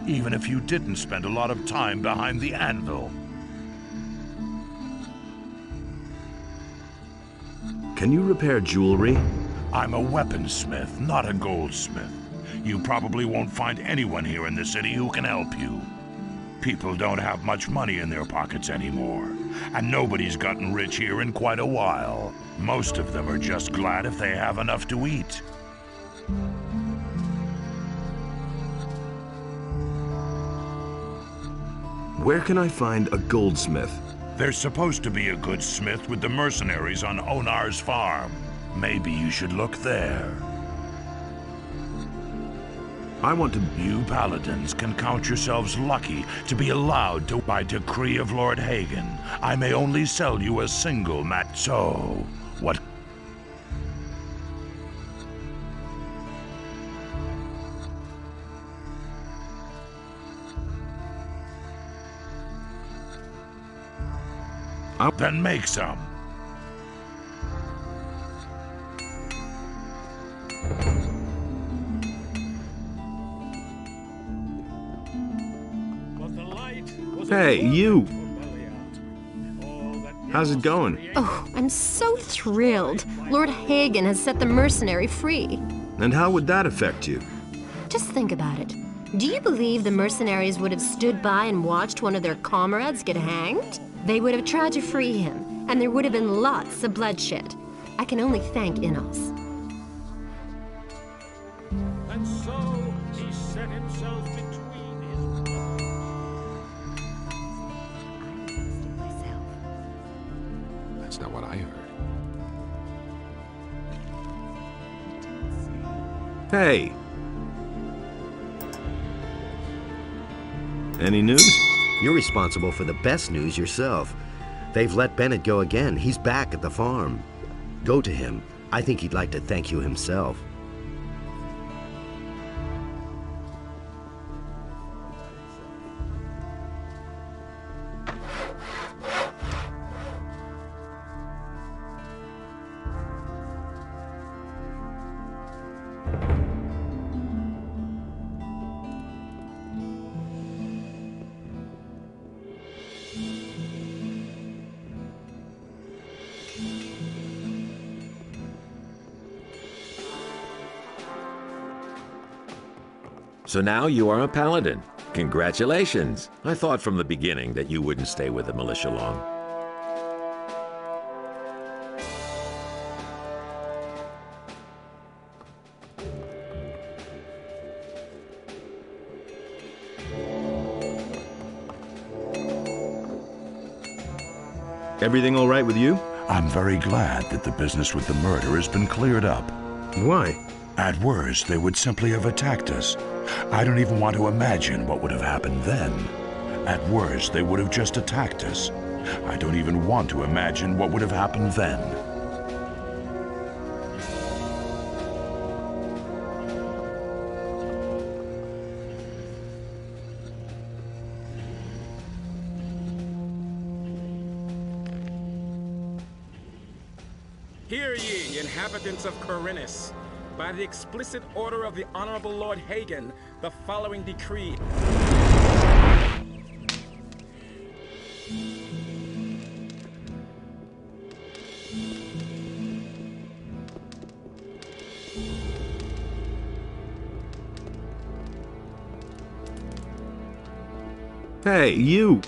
even if you didn't spend a lot of time behind the anvil. Can you repair jewelry? I'm a weaponsmith, not a goldsmith. You probably won't find anyone here in the city who can help you. People don't have much money in their pockets anymore, and nobody's gotten rich here in quite a while. Most of them are just glad if they have enough to eat. Where can I find a goldsmith? There's supposed to be a good smith with the mercenaries on Onar's farm. Maybe you should look there. I want to... You Paladins can count yourselves lucky to be allowed to, by decree of Lord Hagen, I may only sell you a single mat. So, what... Then make some. Hey, you! How's it going? Oh, I'm so thrilled. Lord Hagen has set the mercenary free. And how would that affect you? Just think about it. Do you believe the mercenaries would have stood by and watched one of their comrades get hanged? They would have tried to free him, and there would have been lots of bloodshed. I can only thank Immerse. And so he set himself between his... That's not what I heard. Hey! Any news? You're responsible for the best news yourself. They've let Bennett go again. He's back at the farm. Go to him. I think he'd like to thank you himself. So now you are a paladin. Congratulations. I thought from the beginning that you wouldn't stay with the militia long. Everything all right with you? I'm very glad that the business with the murder has been cleared up. Why? At worst, they would simply have attacked us. I don't even want to imagine what would have happened then. At worst, they would have just attacked us. I don't even want to imagine what would have happened then. Hear ye, inhabitants of Khorinis. By the explicit order of the Honorable Lord Hagen, the following decree. Hey, you!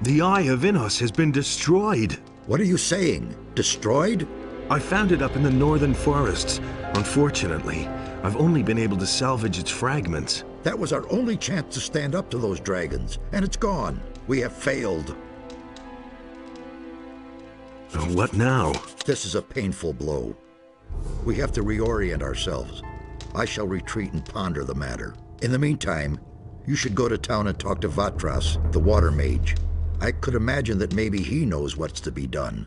The Eye of Immerse has been destroyed. What are you saying? Destroyed? I found it up in the northern forests. Unfortunately, I've only been able to salvage its fragments. That was our only chance to stand up to those dragons, and it's gone. We have failed. What now? This is a painful blow. We have to reorient ourselves. I shall retreat and ponder the matter. In the meantime, you should go to town and talk to Vatras, the water mage. I could imagine that maybe he knows what's to be done.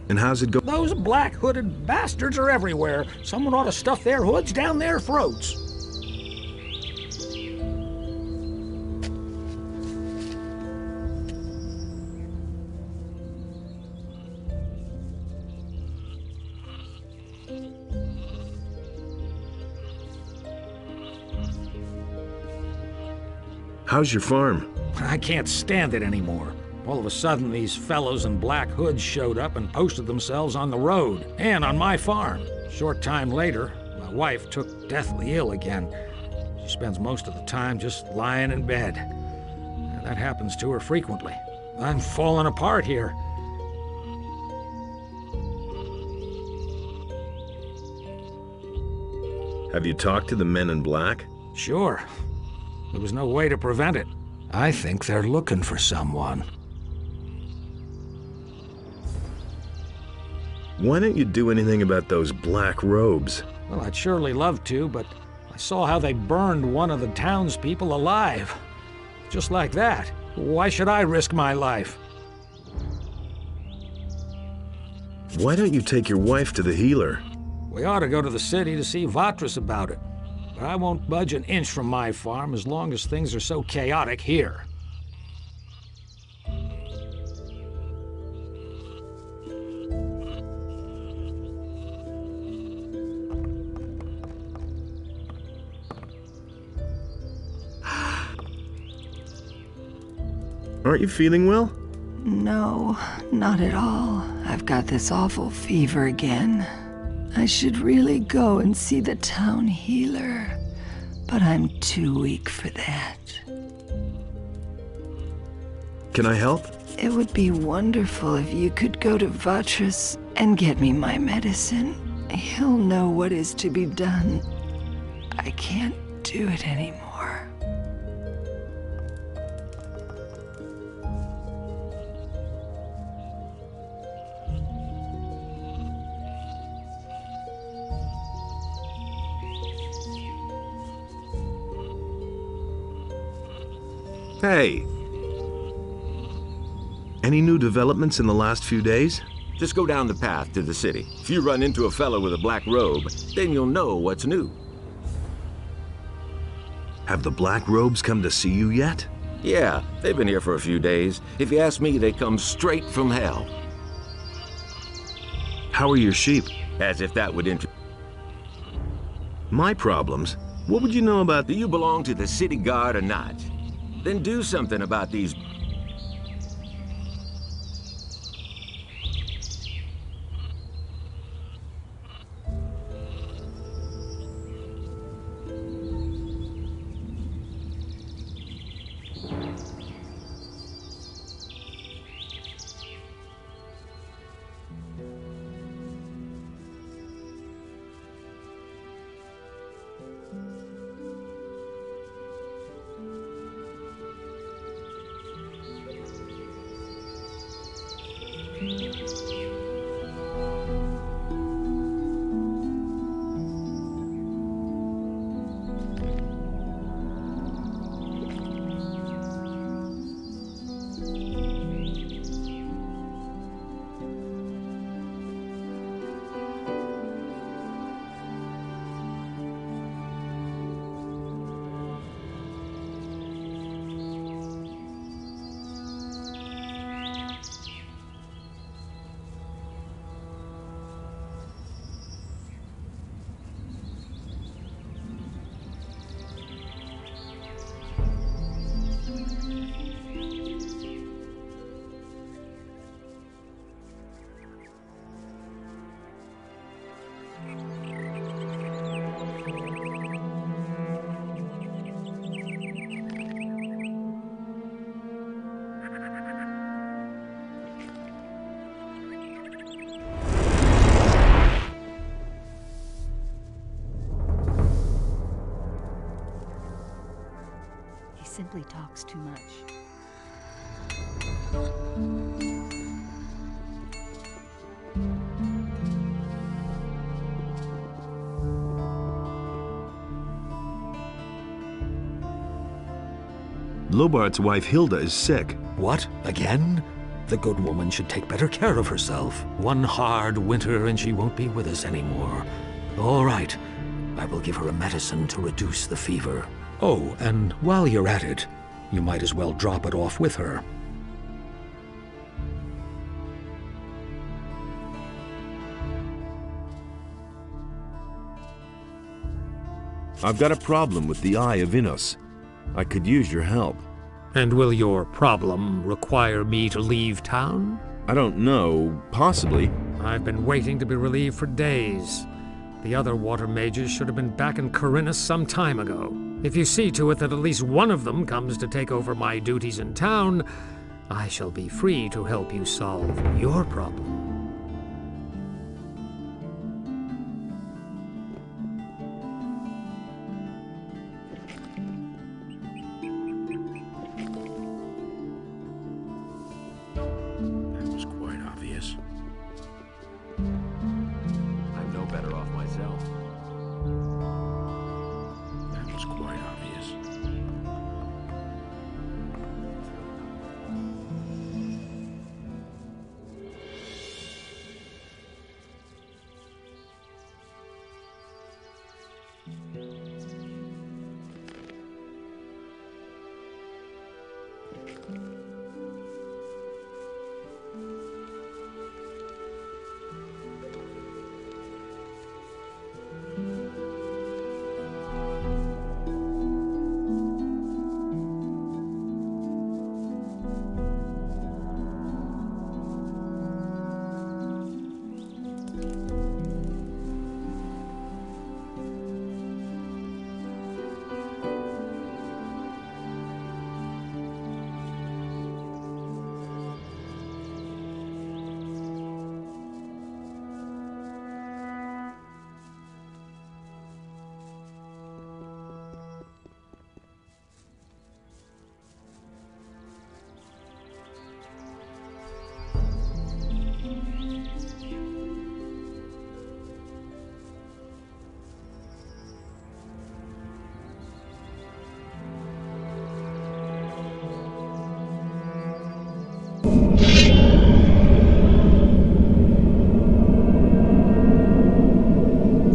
And how's it go? Those black-hooded bastards are everywhere. Someone ought to stuff their hoods down their throats. How's your farm? I can't stand it anymore. All of a sudden, these fellows in black hoods showed up and posted themselves on the road and on my farm. Short time later, my wife took deathly ill again. She spends most of the time just lying in bed. And that happens to her frequently. I'm falling apart here. Have you talked to the men in black? Sure. There was no way to prevent it. I think they're looking for someone. Why don't you do anything about those black robes? Well, I'd surely love to, but I saw how they burned one of the townspeople alive. Just like that. Why should I risk my life? Why don't you take your wife to the healer? We ought to go to the city to see Vatras about it. But I won't budge an inch from my farm as long as things are so chaotic here. Aren't you feeling well? No, not at all. I've got this awful fever again. I should really go and see the town healer, but I'm too weak for that. Can I help? It would be wonderful if you could go to Vatras and get me my medicine. He'll know what is to be done. I can't do it anymore. Hey! Any new developments in the last few days? Just go down the path to the city. If you run into a fellow with a black robe, then you'll know what's new. Have the black robes come to see you yet? Yeah, they've been here for a few days. If you ask me, they come straight from hell. How are your sheep? As if that would interest. My problems? What would you know about... Do you belong to the city guard or not? Then do something about these... Simply talks too much. Lobart's wife Hilda is sick. What? Again? The good woman should take better care of herself. One hard winter and she won't be with us anymore. All right. I will give her a medicine to reduce the fever. Oh, and while you're at it, you might as well drop it off with her. I've got a problem with the Eye of Immerse. I could use your help. And will your problem require me to leave town? I don't know. Possibly. I've been waiting to be relieved for days. The other water mages should have been back in Corinus some time ago. If you see to it that at least one of them comes to take over my duties in town, I shall be free to help you solve your problem. That was quite obvious. I'm no better off myself. That was quite obvious.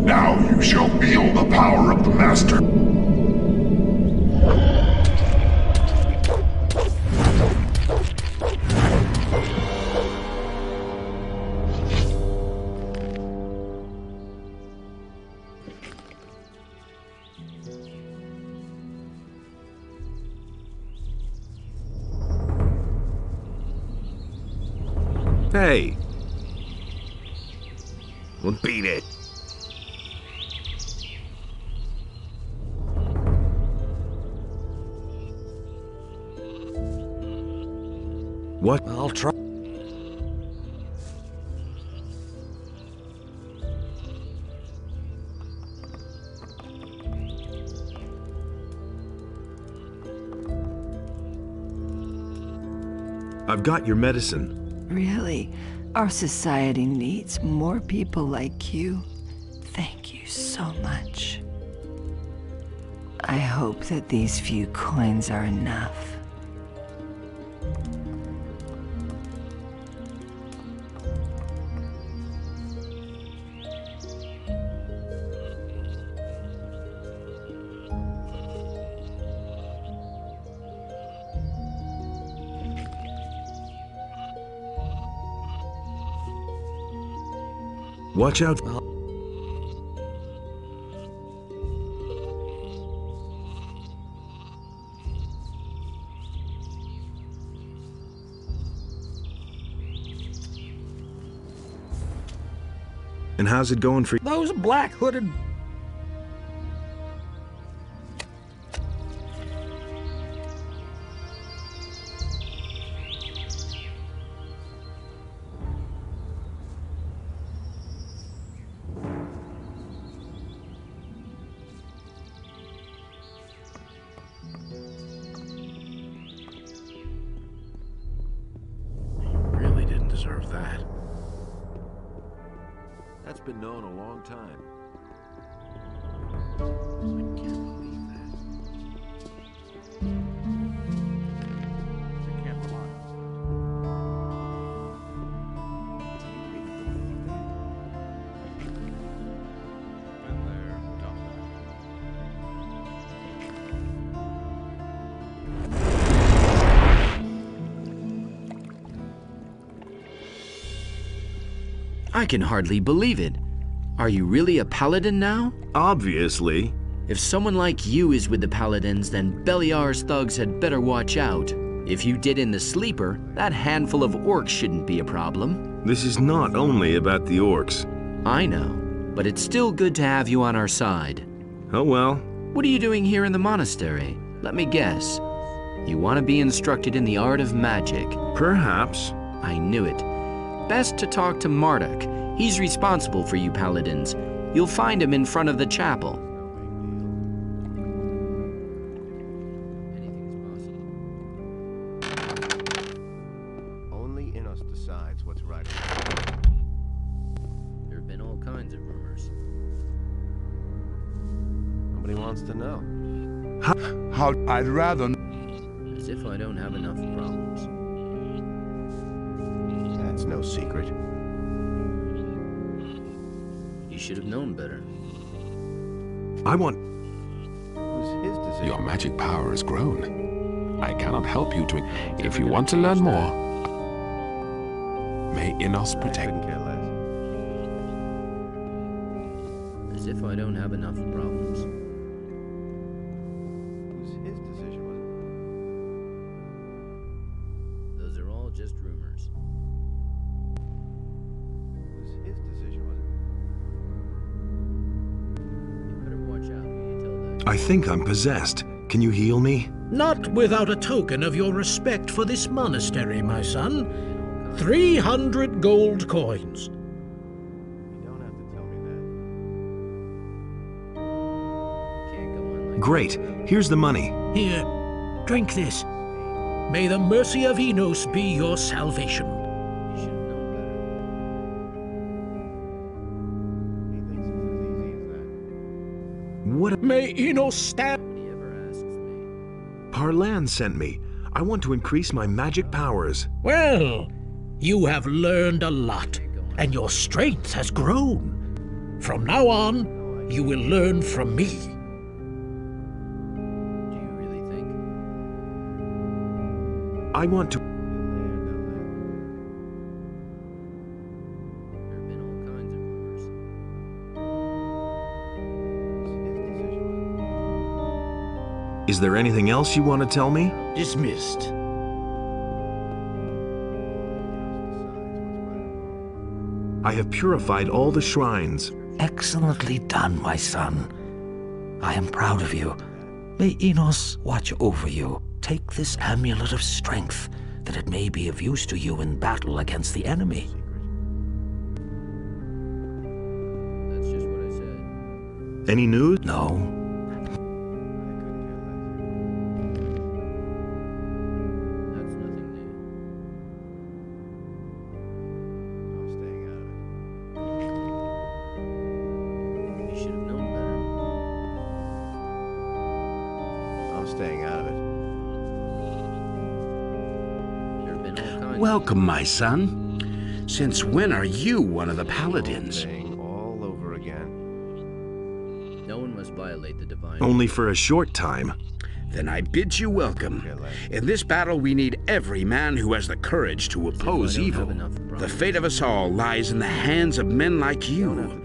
Now you shall feel the power of the Master. Hey! Well, beat it. What? I'll try. I've got your medicine. Really, our society needs more people like you. Thank you so much. I hope that these few coins are enough. Watch out. And how's it going for you? Those black-hooded... Really didn't deserve that. That's been known a long time. I can't believe that. You can't rely on us. Been there, done I can hardly believe it. Are you really a paladin now? Obviously. If someone like you is with the paladins, then Beliar's thugs had better watch out. If you did in the sleeper, that handful of orcs shouldn't be a problem. This is not only about the orcs. I know, but it's still good to have you on our side. Oh well. What are you doing here in the monastery? Let me guess. You want to be instructed in the art of magic. Perhaps. I knew it. Best to talk to Marduk. He's responsible for you paladins. You'll find him in front of the chapel. Only Immerse decides what's right. There have been all kinds of rumors. Nobody wants to know. How I'd rather... As if I don't have enough problems. That's no secret. You should have known better. I want... Who's his decision? Your magic power has grown. I cannot help you to... If you want to learn more, may Immerse protect... Couldn't care less. As if I don't have enough problems. Who's his decision, was Those are all just rumors. it? Who's his decision, was it? You better watch out who you tell that. I think I'm possessed. Can you heal me? Not without a token of your respect for this monastery, my son. 300 gold coins. You don't have to tell me Can't go on like Great. Here's the money. Here, drink this. May the mercy of Enos be your salvation. You should have known that. He thinks it's as easy as that. What? May Enos stand. better. Nobody ever asks me. Parlan sent me. I want to increase my magic powers. Well, you have learned a lot, and your strength has grown. From now on, you will learn from me. Do you really think? I want to... There have been all kinds of rumors. Who's his decision, was it? Is there anything else you want to tell me? Dismissed. Immerse decides what's right. I have purified all the shrines. Excellently done, my son. I am proud of you. May Enos watch over you. Take this amulet of strength, that it may be of use to you in battle against the enemy. That's just what I said. Any news? No. Welcome, my son. Since when are you one of the paladins? All over again. No one must violate the divine. Only for a short time. Then I bid you welcome. In this battle, we need every man who has the courage to oppose evil. The fate of us all lies in the hands of men like you.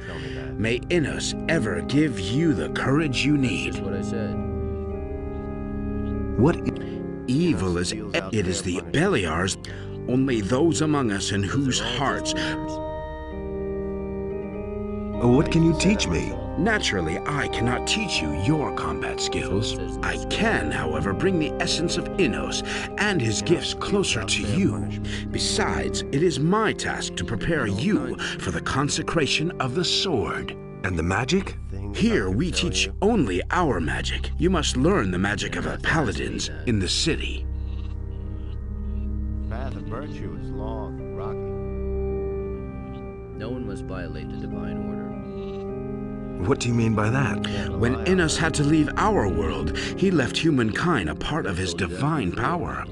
May Innos ever give you the courage you need. That's what I said. What? Evil is it is the Beliars, only those among us in whose hearts. What can you teach me? Naturally, I cannot teach you your combat skills. I can, however, bring the essence of Innos and his gifts closer to you. Besides, it is my task to prepare you for the consecration of the sword. And the magic? Here we teach only our magic. You must learn the magic of the paladins in the city. Path of virtue is long, rocky. No one must violate the divine order. What do you mean by that? When Innos had to leave our world, he left humankind a part of his divine power.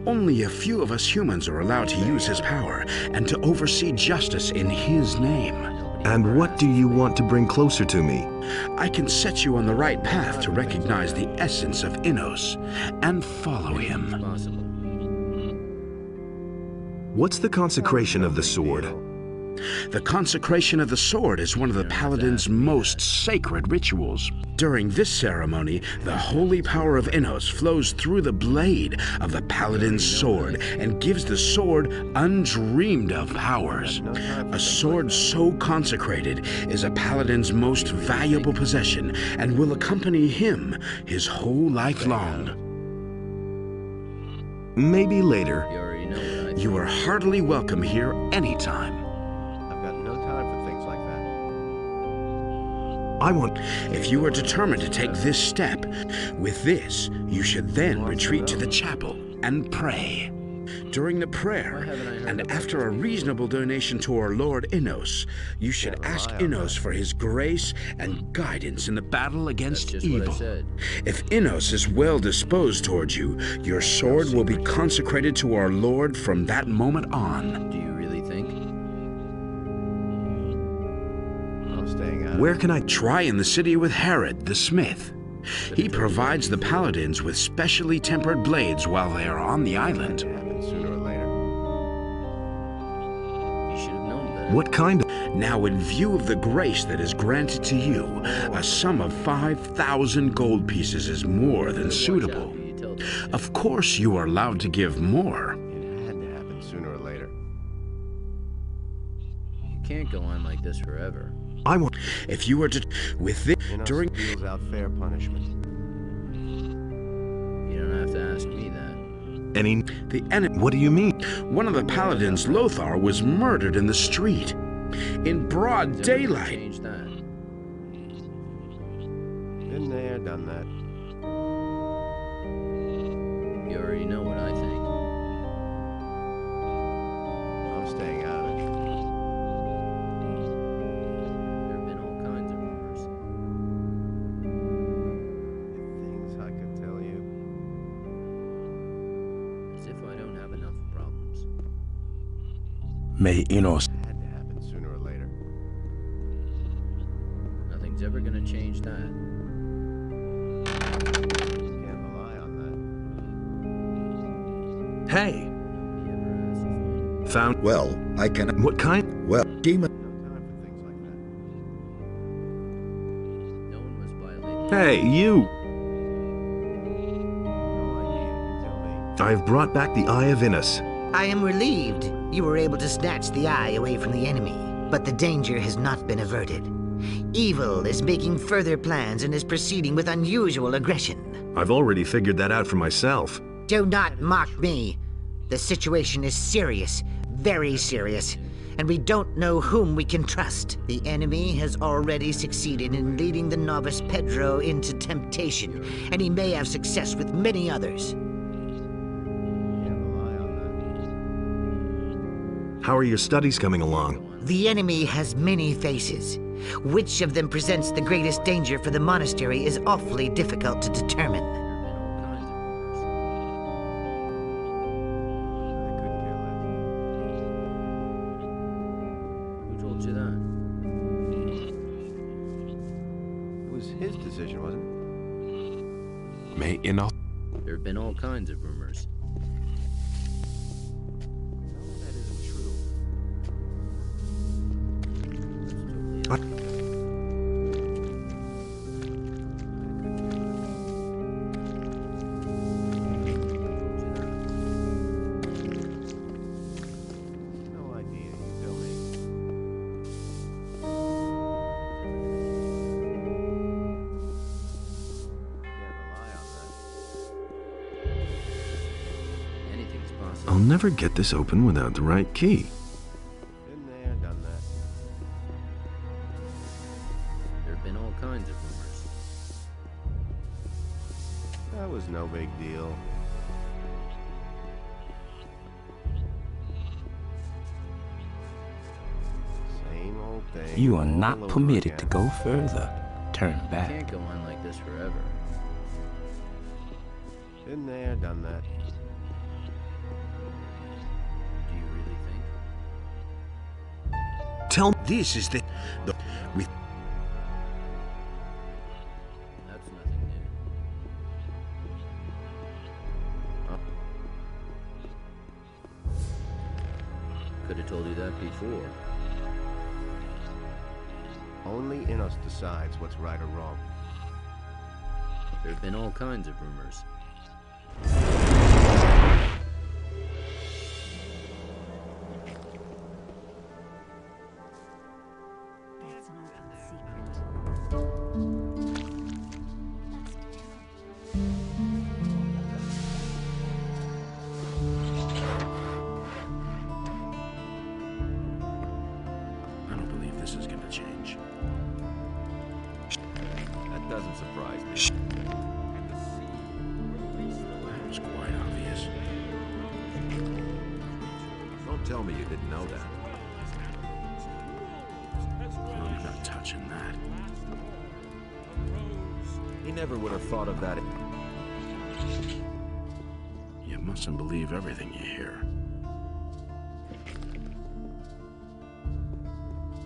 Only a few of us humans are allowed to use his power and to oversee justice in his name. And what do you want to bring closer to me? I can set you on the right path to recognize the essence of Innos and follow him. What's the consecration of the sword? The consecration of the sword is one of the paladin's most sacred rituals. During this ceremony, the holy power of Innos flows through the blade of the paladin's sword and gives the sword undreamed of powers. A sword so consecrated is a paladin's most valuable possession and will accompany him his whole life long. Maybe later. You are heartily welcome here anytime. If you are determined to take this step, with this, you should then retreat to the chapel and pray. During the prayer, and after a reasonable donation to our Lord Innos, you should ask Innos for his grace and guidance in the battle against evil. If Innos is well disposed towards you, your sword will be consecrated to our Lord from that moment on. Do you really think? Where can I try in the city with Herod, the smith? He provides the paladins with specially tempered blades while they are on the island. What kind of? Now, in view of the grace that is granted to you, a sum of 5,000 gold pieces is more than suitable. Of course, you are allowed to give more. It had to happen sooner or later. You can't go on like this forever. I want. If you were to, with this during. Deals out fair punishment. You don't have to ask me that. The enemy. What do you mean? One of the paladins, Lothar, was murdered in the street, in broad daylight. Been there, done that. You already know what I think. I'm staying out of it. There have been all kinds of rumors. Things I could tell you. As if I don't have enough problems. May Innos. It had to happen sooner or later. Nothing's ever gonna change that. Can't rely on that. Hey. Found. Well, I can. What kind? Well, demon. No one must violate. Hey, you. No idea, you tell me. I've brought back the Eye of Innos. I am relieved you were able to snatch the eye away from the enemy, but the danger has not been averted. Evil is making further plans and is proceeding with unusual aggression. I've already figured that out for myself. Do not mock me. The situation is serious, very serious, and we don't know whom we can trust. The enemy has already succeeded in leading the novice Pedro into temptation, and he may have success with many others. How are your studies coming along? The enemy has many faces. Which of them presents the greatest danger for the monastery is awfully difficult to determine. Who told you that? It was his decision, wasn't it? May enough. There have been all kinds of rumors. What? No idea, you tell me. Can't rely on that. Anything's possible. I'll never get this open without the right key. Been there, done that. There have been all kinds of rumors. That was no big deal. Same old thing. You are all not over permitted again. to go further. Turn back. Can't go on like this forever. Been there, done that. Do you really think? Tell me. This is the with That's nothing new. Could have told you that before. Only Immerse decides what's right or wrong. There have been all kinds of rumors. That's an awful secret. I don't believe this is gonna change. That doesn't surprise me. That was quite obvious. Don't tell me you didn't know that. I'm not touching that. He never would have thought of that. You mustn't believe everything you hear.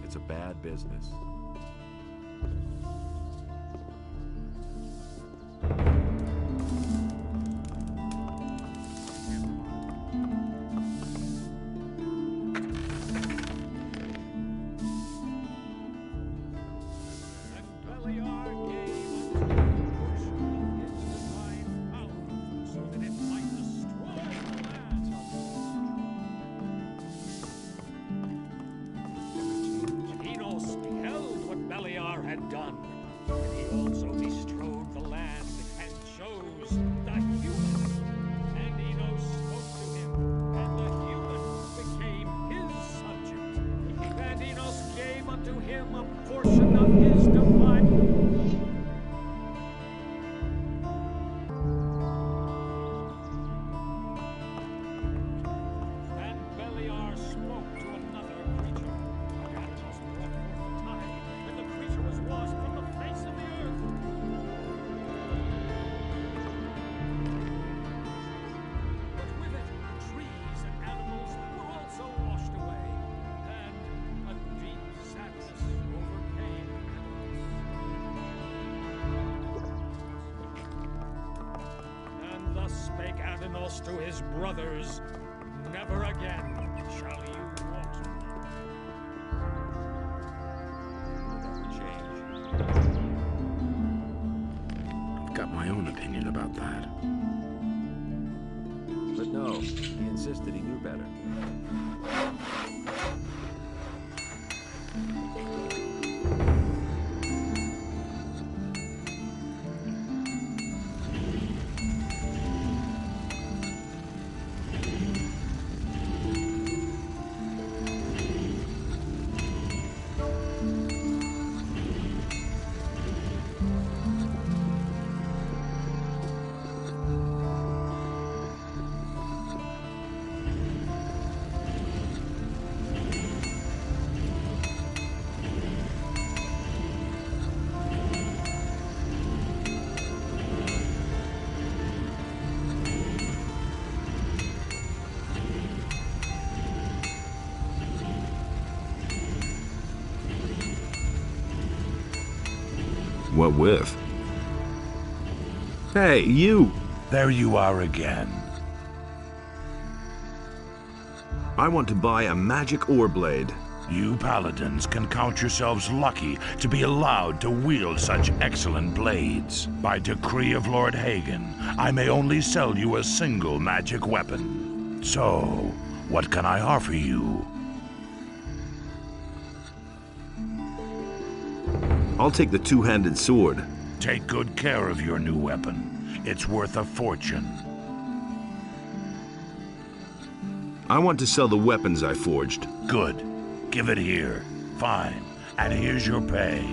It's a bad business. Enos beheld what Beliar had done, and he also bestrode the land and chose the human. And Enos spoke to him, and the human became his subject. And Enos gave unto him a portion of his divine. And Beliar spoke to another creature. And Enos brought forth the tide, and the creature was washed from the face of the earth. But with it, trees and animals were also washed away, and a deep sadness overcame Adenos. And thus spake Adenos to his brothers, never again shall you want me. I've got my own opinion about that. But no No, he insisted he knew better. What with? Hey, you! There you are again. I want to buy a magic ore blade. You paladins can count yourselves lucky to be allowed to wield such excellent blades. By decree of Lord Hagen, I may only sell you a single magic weapon. So, what can I offer you? I'll take the two-handed sword. Take good care of your new weapon. It's worth a fortune. I want to sell the weapons I forged. Good. Give it here. Fine. And here's your pay.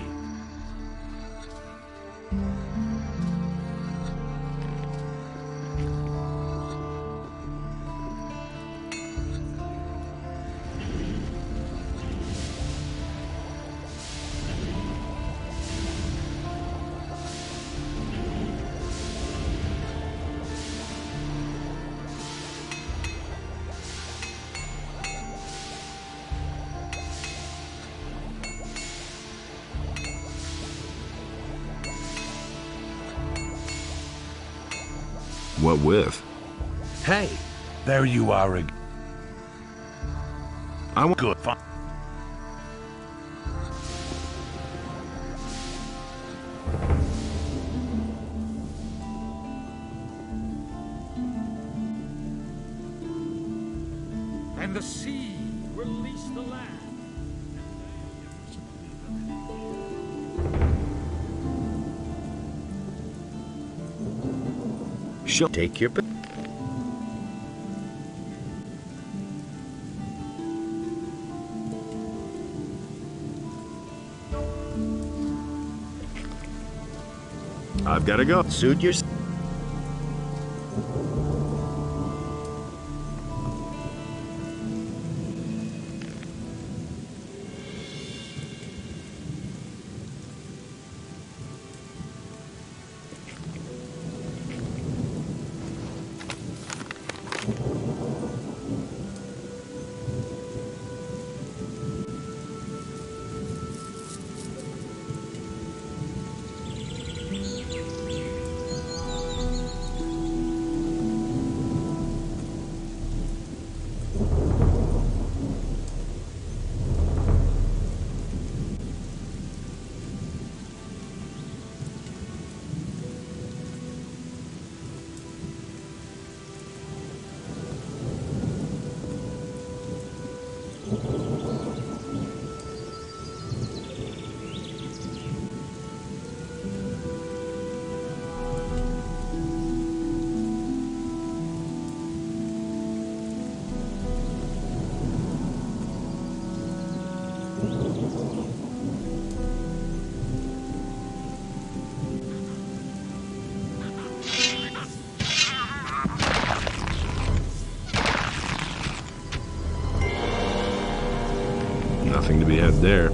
What with? Hey! There you are again. I want good fun. And the sea released the land. Take your... I've got to go. Suit your... Nothing to be had there.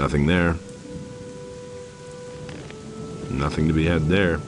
Nothing there. Nothing to be had there.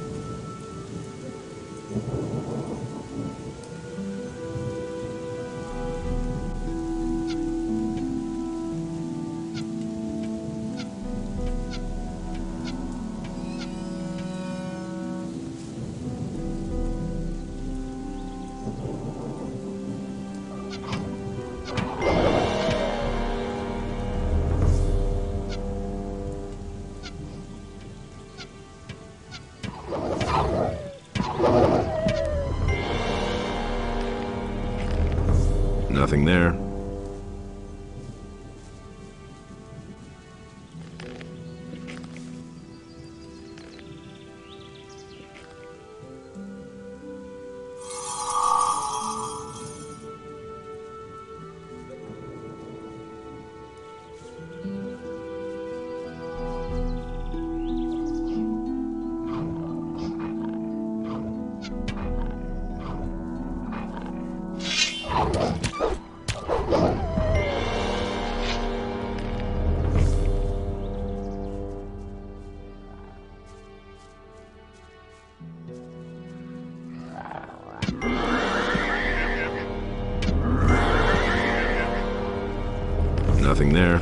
Nothing there. Nothing there.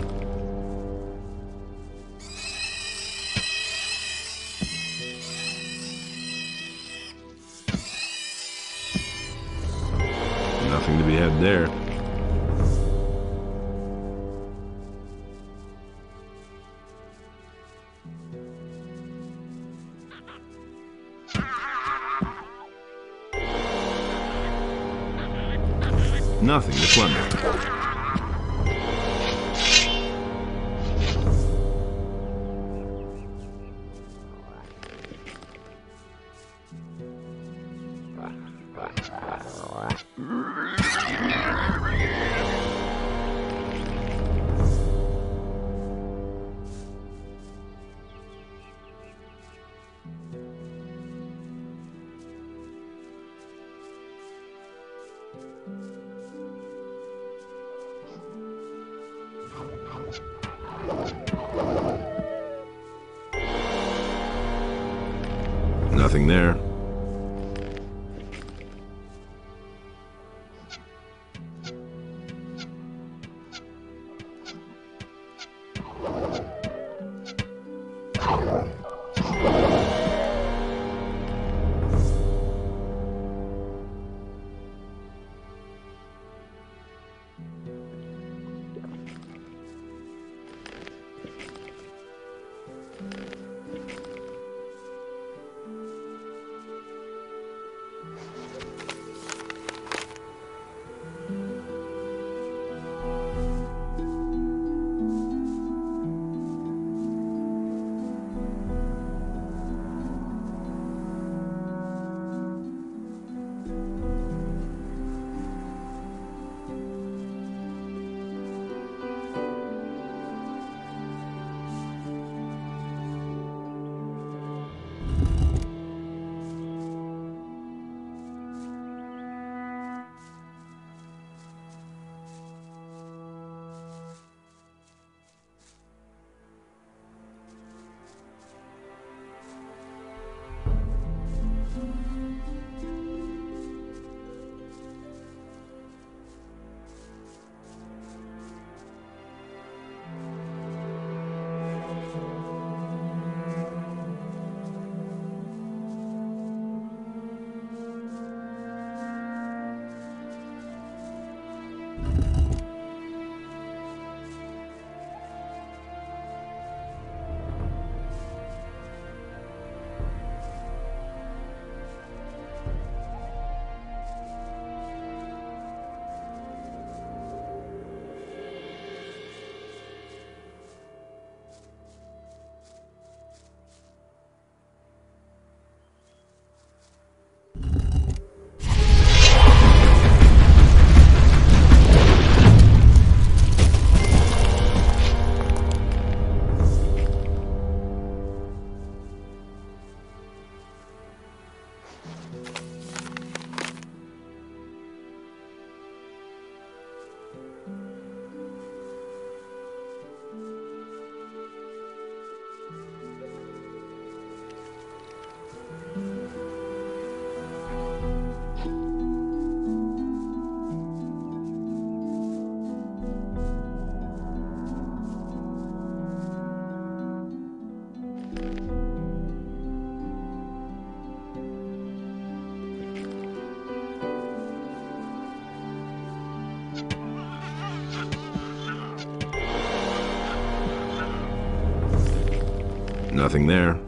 Nothing to be had there. Nothing to plunder. Nothing there. Nothing there.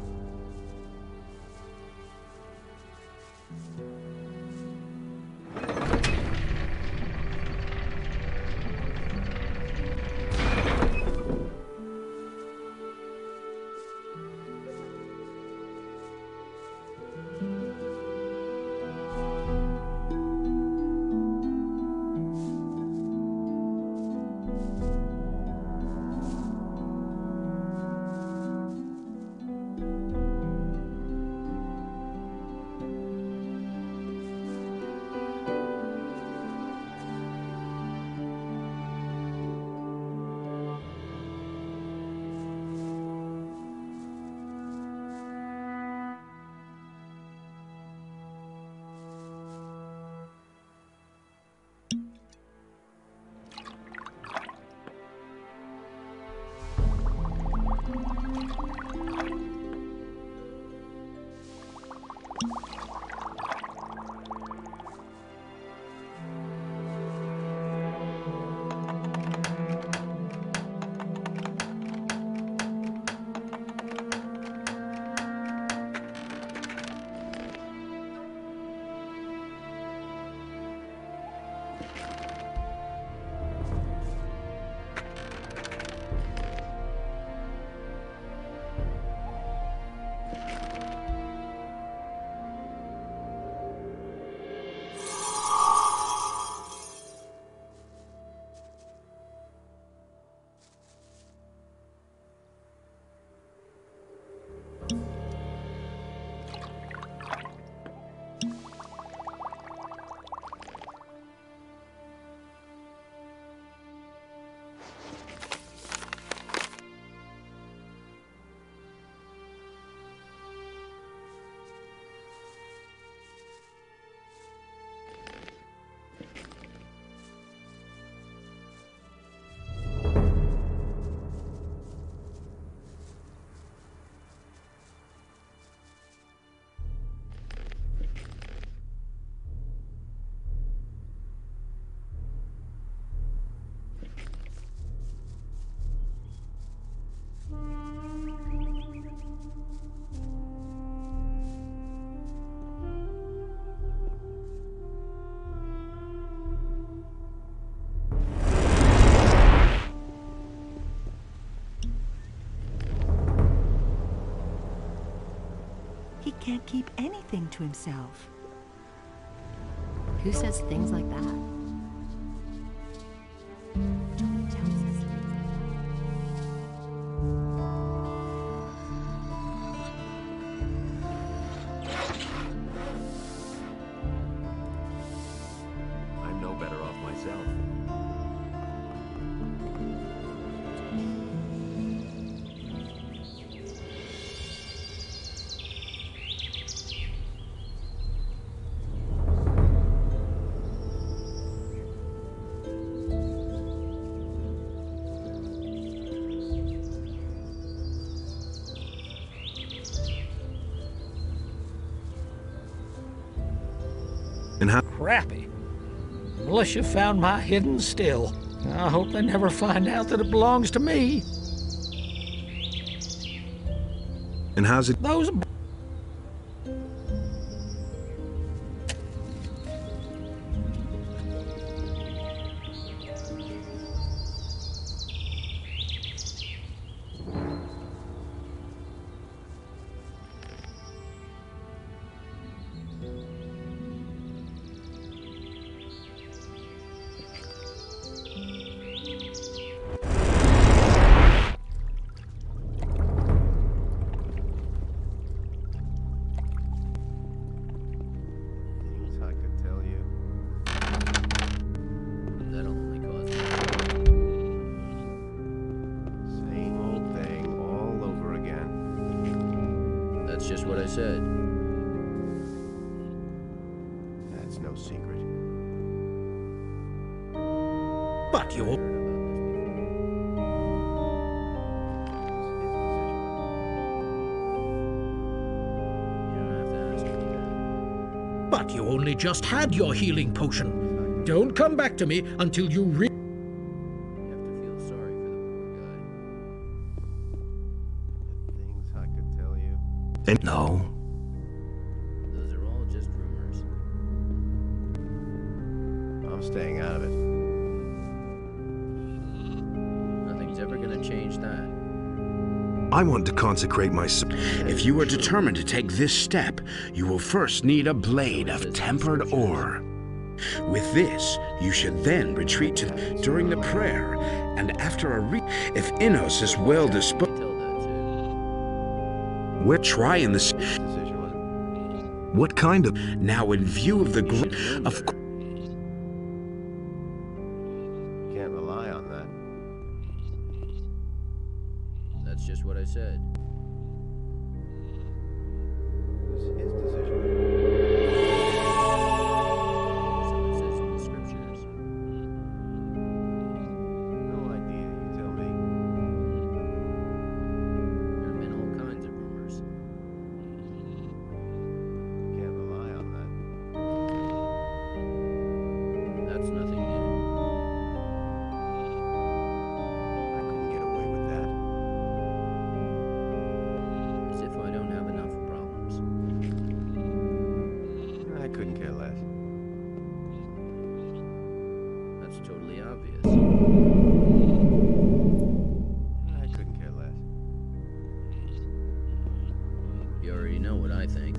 He can't keep anything to himself. Who says things like that? I'm no better off myself. And how? Crappy. Militia found my hidden still. I hope they never find out that it belongs to me. And how's it? Those. Just what I said. That's no secret. But you'll... But you only just had your healing potion. Don't come back to me until you You have to feel sorry for the poor guy. The things I could tell And no. Those are all just rumors. I'm staying out of it. Nothing's ever gonna change that. I want to consecrate myself. If you are determined to take this step, you will first need a blade of tempered ore. With this, you should then retreat during the prayer, and after if Immerse is well disposed, we're trying this. What kind of? Now, in view of the Can't rely on that. That's just what I said. It's his decision. So it says in the scriptures. No idea, you tell me. There have been all kinds of rumors. Can't rely on that. That's nothing new. I couldn't get away with that. As if I don't have enough problems. I couldn't care less. That's totally obvious. I couldn't care less. You already know what I think.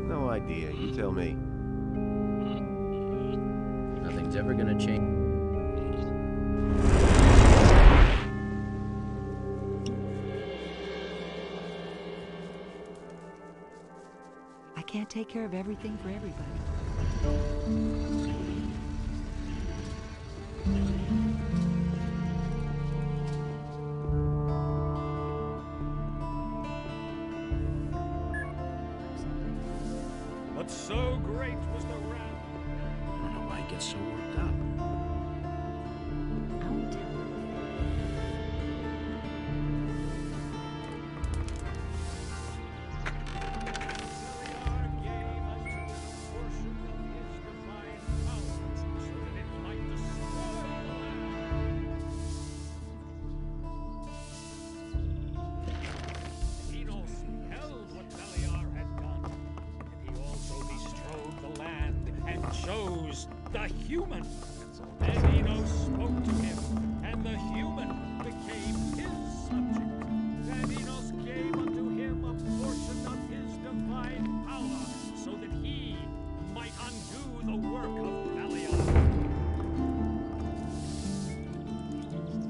No idea, you tell me. Nothing's ever gonna change. I can't take care of everything for everybody. But so great was the wrath. I don't know why he gets so worked up. I won't tell her. Chose the human. Then Enos spoke to him, and the human became his subject. And Enos gave unto him a portion of his divine power, so that he might undo the work of Beliar.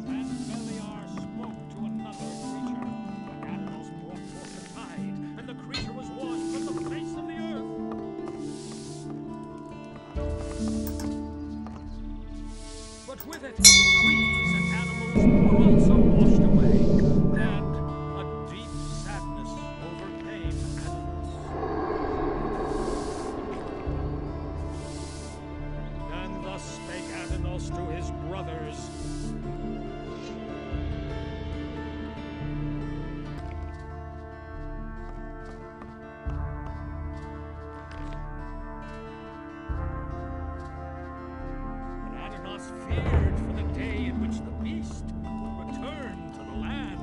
And Beliar spoke to another creature, but Enos brought forth the tide, and the creature was washed from the face of the earth. But with it, trees and animals were also washed away, and a deep sadness overcame Adonis. And thus spake Adonis to his brothers. Feared for the day in which the beast would return to the land.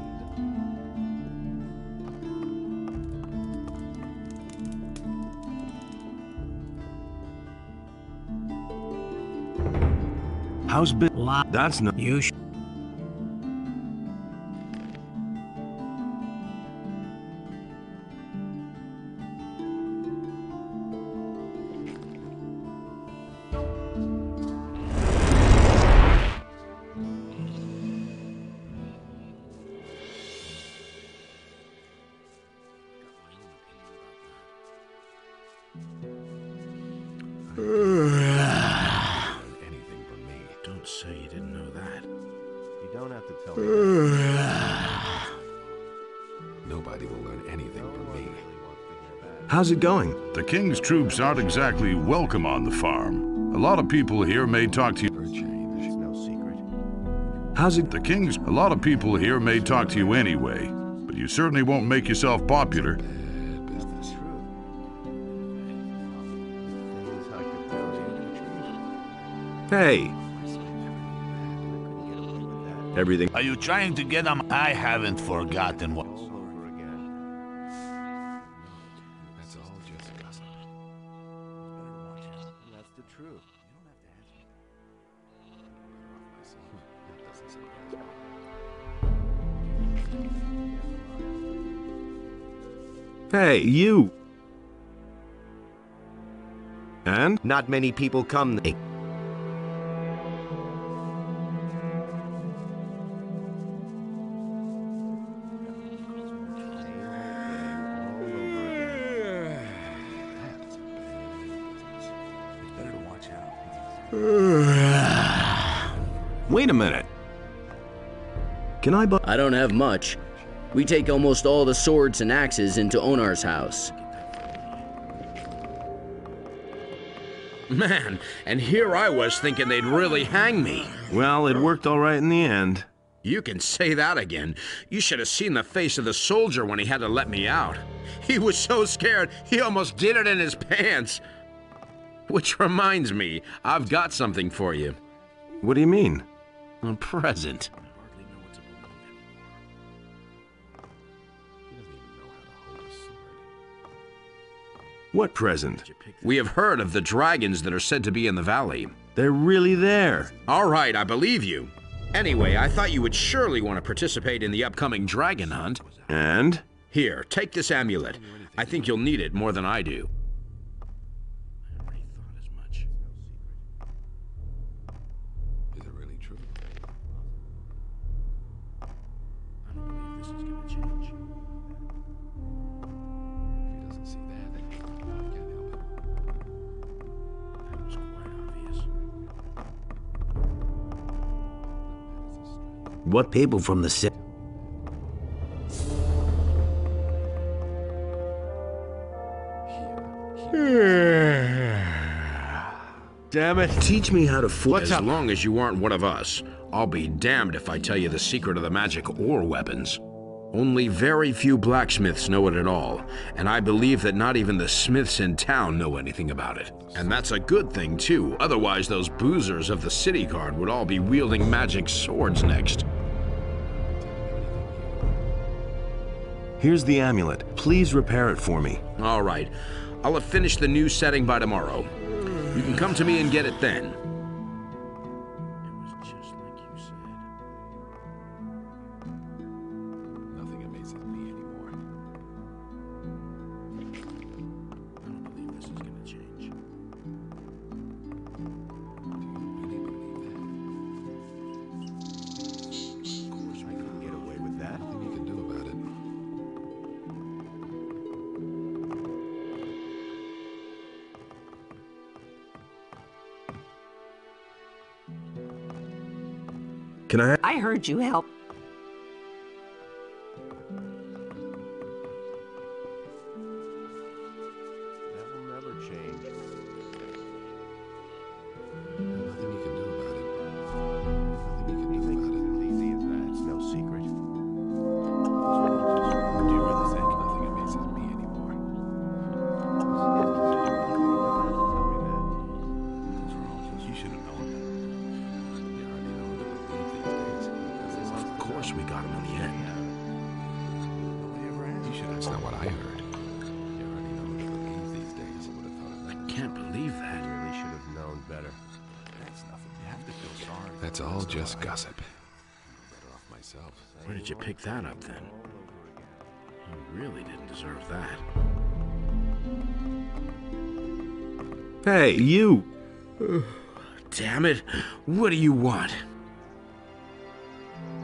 How's been? That's no. You anything from me. Don't say you didn't know that. You don't have to tell me. Nobody will learn anything from me. How's it going? The king's troops aren't exactly welcome on the farm. A lot of people here may talk to you. There's no secret. How's it? A lot of people here may talk to you anyway, but you certainly won't make yourself popular. Hey. Everything. Are you trying to get them? I haven't forgotten what. Hey, you! And? Not many people come. Wait a minute. Can I buy? I don't have much. We take almost all the swords and axes into Onar's house. Man, and here I was thinking they'd really hang me. Well, it worked all right in the end. You can say that again. You should have seen the face of the soldier when he had to let me out. He was so scared, he almost did it in his pants. Which reminds me, I've got something for you. What do you mean? A present. What present? We have heard of the dragons that are said to be in the valley. They're really there. All right, I believe you. Anyway, I thought you would surely want to participate in the upcoming dragon hunt. And? Here, take this amulet. I think you'll need it more than I do. Is it really true? I don't believe this is going to change. If he doesn't see that, then I can't help it. That was quite obvious. What people from the city? Damn it. Teach me how to As long as you aren't one of us, I'll be damned if I tell you the secret of the magic ore weapons. Only very few blacksmiths know it at all, and I believe that not even the smiths in town know anything about it. And that's a good thing, too. Otherwise, those boozers of the city guard would all be wielding magic swords next. Here's the amulet. Please repair it for me. All right. I'll have finished the new setting by tomorrow. You can come to me and get it then. It was just like you said. Nothing amazes me anymore. I don't believe this is going to change. Do you really believe that? Of course I couldn't get away with that. Nothing you can do about it. Can I? I heard you help. That will never change. Nothing you can do about it. Nothing you can do about it. Easy as that. It's no secret. Do you really think nothing amazes me anymore? You should have known that. You hardly know who to believe these days. Of course we got him in the end. Nobody ever asked. That's not what I heard. You hardly know who to believe these days. I would have thought of that. I can't believe that. Really should have known better. That's nothing. You have to feel sorry. That's all just gossip. I'm better off myself. Where did you pick that up then? You really didn't deserve that. Hey, you! Damn it! What do you want?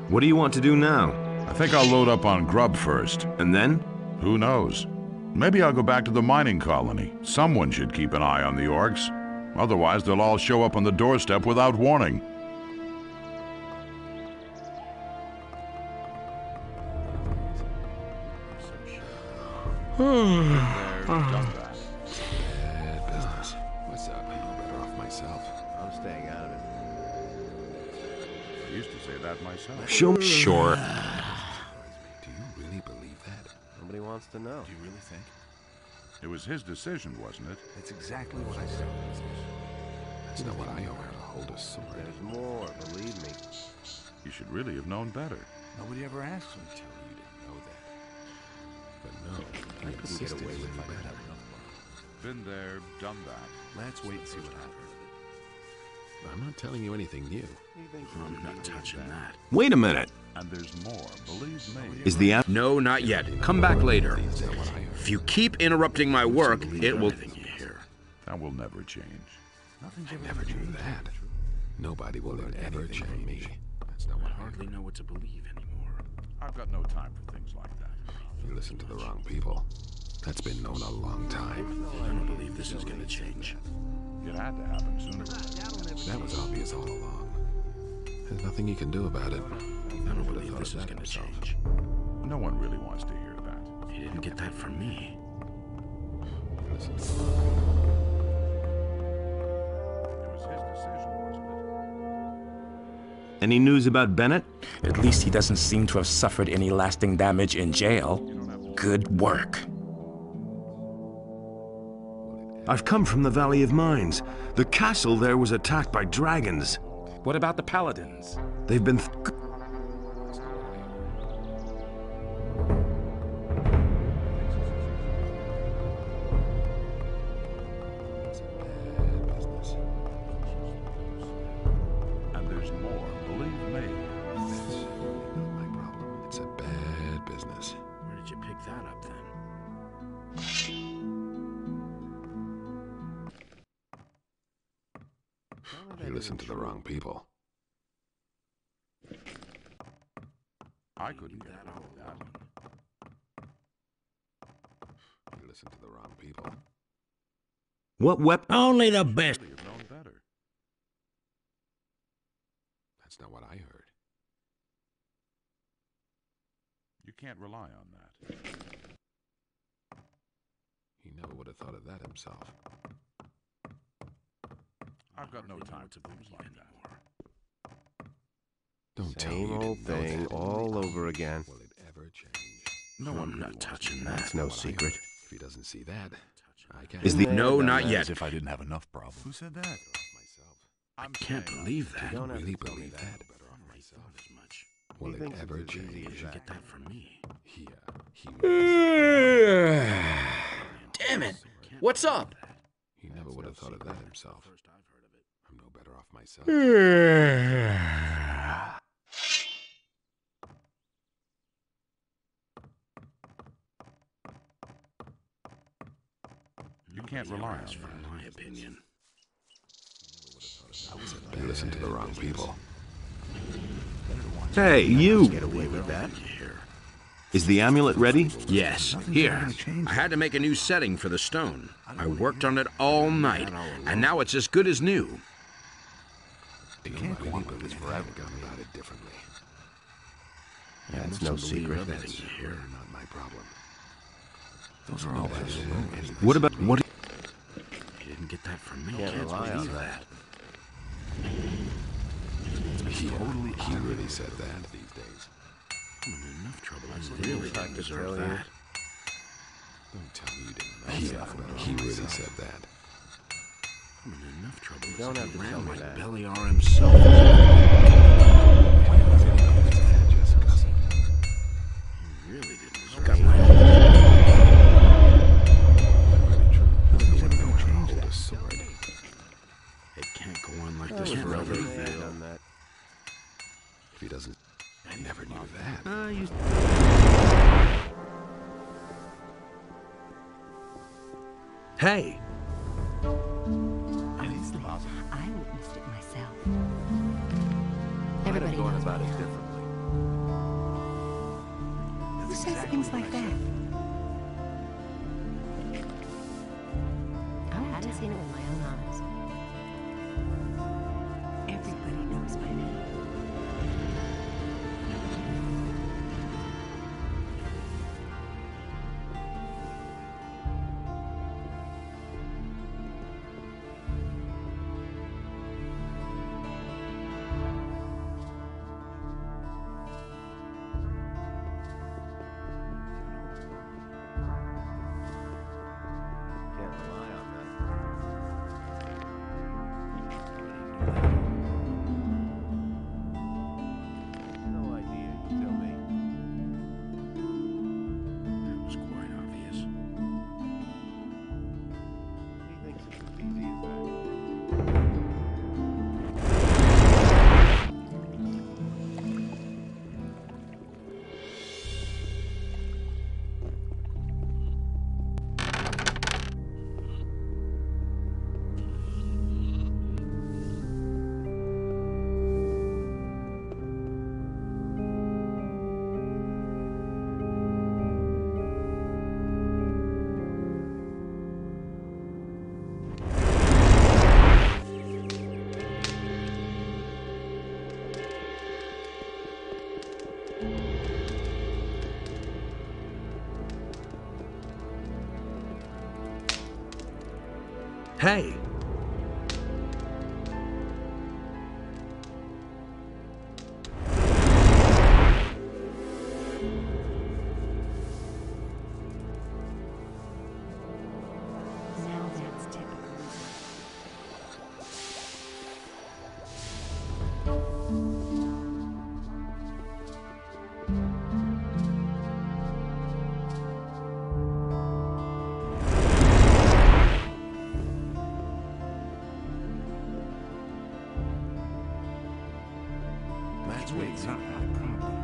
What do you want to do now? I think I'll load up on grub first. And then? Who knows? Maybe I'll go back to the mining colony. Someone should keep an eye on the orcs. Otherwise, they'll all show up on the doorstep without warning. Bad business. What's up? I'm better off myself. I'm staying out of it. I used to say that myself. Show me. Sure. Do you really believe that? Nobody wants to know. Do you really think? It was his decision, wasn't it? It's exactly what I said. That's not what I know how to hold a sword. There's more, believe me. You should really have known better. Nobody ever asked me to tell you didn't know that. But no, I couldn't get away with that. Been there, done that. Let's wait and see what happens. I'm not telling you anything new. I'm not touching that. Wait a minute. And there's more, believe me. Is the app? No, not yet. Come back later. If you keep interrupting my work, it will... That will never change. I never knew that. Nobody will ever change me. That's not what I hardly know what to believe anymore. I've got no time for things like that. You listen to the wrong people. That's been known a long time. I don't believe this is gonna change. It had to happen sooner or later. That was obvious all along. There's nothing you can do about it. I don't believe this is gonna change. No one really wants to hear that. He didn't get that from me. Listen to It was his decision, wasn't it? Any news about Bennett? At least he doesn't seem to have suffered any lasting damage in jail. Good work. I've come from the Valley of Mines. The castle there was attacked by dragons. What about the paladins? They've been... And there's more, believe me. That's not my problem. It's a bad business. Where did you pick that up, then? You listen to the wrong people. I couldn't get out of that. You listen to the wrong people. What weapon? Only the best. You've known better. That's not what I heard. You can't rely on that. He never would have thought of that himself. I've got no time to believe like that. Don't tell me Same you old didn't know thing that. all over again. Will it ever change? No one I'm really not touching That's that. That's no what I secret. heard. If he doesn't see that, I can't. Is the... No, not As yet. if I didn't have enough problems. Who said that? myself. I can't believe that. You don't have Really to tell me believe that. that? Better off myself as much. Will He it thinks ever it's as easy change? as You get that from me. He Damn it! What's up? He never would have thought of that himself. First I've heard of it. I'm no better off myself. You can't rely on For that. my opinion. You listen to the wrong people. Hey, you! Get away with that. Is the amulet ready? Yes. Here. I had to make a new setting for the stone. I worked on it all night, and now it's as good as new. You can't go on with this forever. Gone about it differently. That's no secret. That's not my problem. Those are all What about... what... You didn't get that from me. Can't Can't rely on believe that. that. He really said that these days. I'm in enough trouble. I really didn't deserve that. Don't tell me you didn't know. He really said that. I'm in enough trouble. You don't have to tell me like that. Beliar himself. He really didn't deserve that. Hold a sword. It can't go on like this Can't forever. believe that. Done that. If he doesn't... I never knew that. Hey! Honestly, I witnessed it myself. Everybody knows. About it differently. Who says things like that? I hadn't seen it with my own eyes. Everybody knows by now. Can't rely on that. Hey! Now that's typical. That's really not my problem.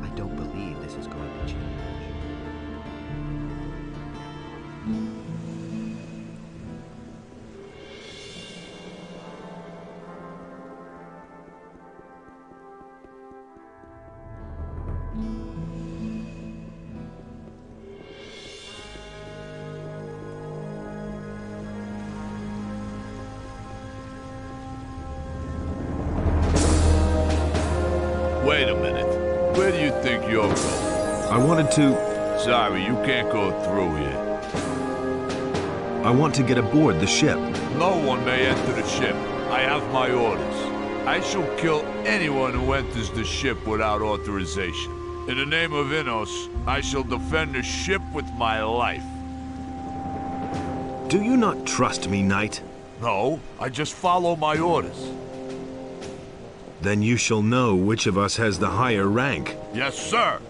I don't believe this is going to change. Wait a minute. Where do you think you're going? I wanted to... Sorry, you can't go through here. I want to get aboard the ship. No one may enter the ship. I have my orders. I shall kill anyone who enters the ship without authorization. In the name of Immerse, I shall defend the ship with my life. Do you not trust me, Knight? No, I just follow my orders. Then you shall know which of us has the higher rank. Yes, sir.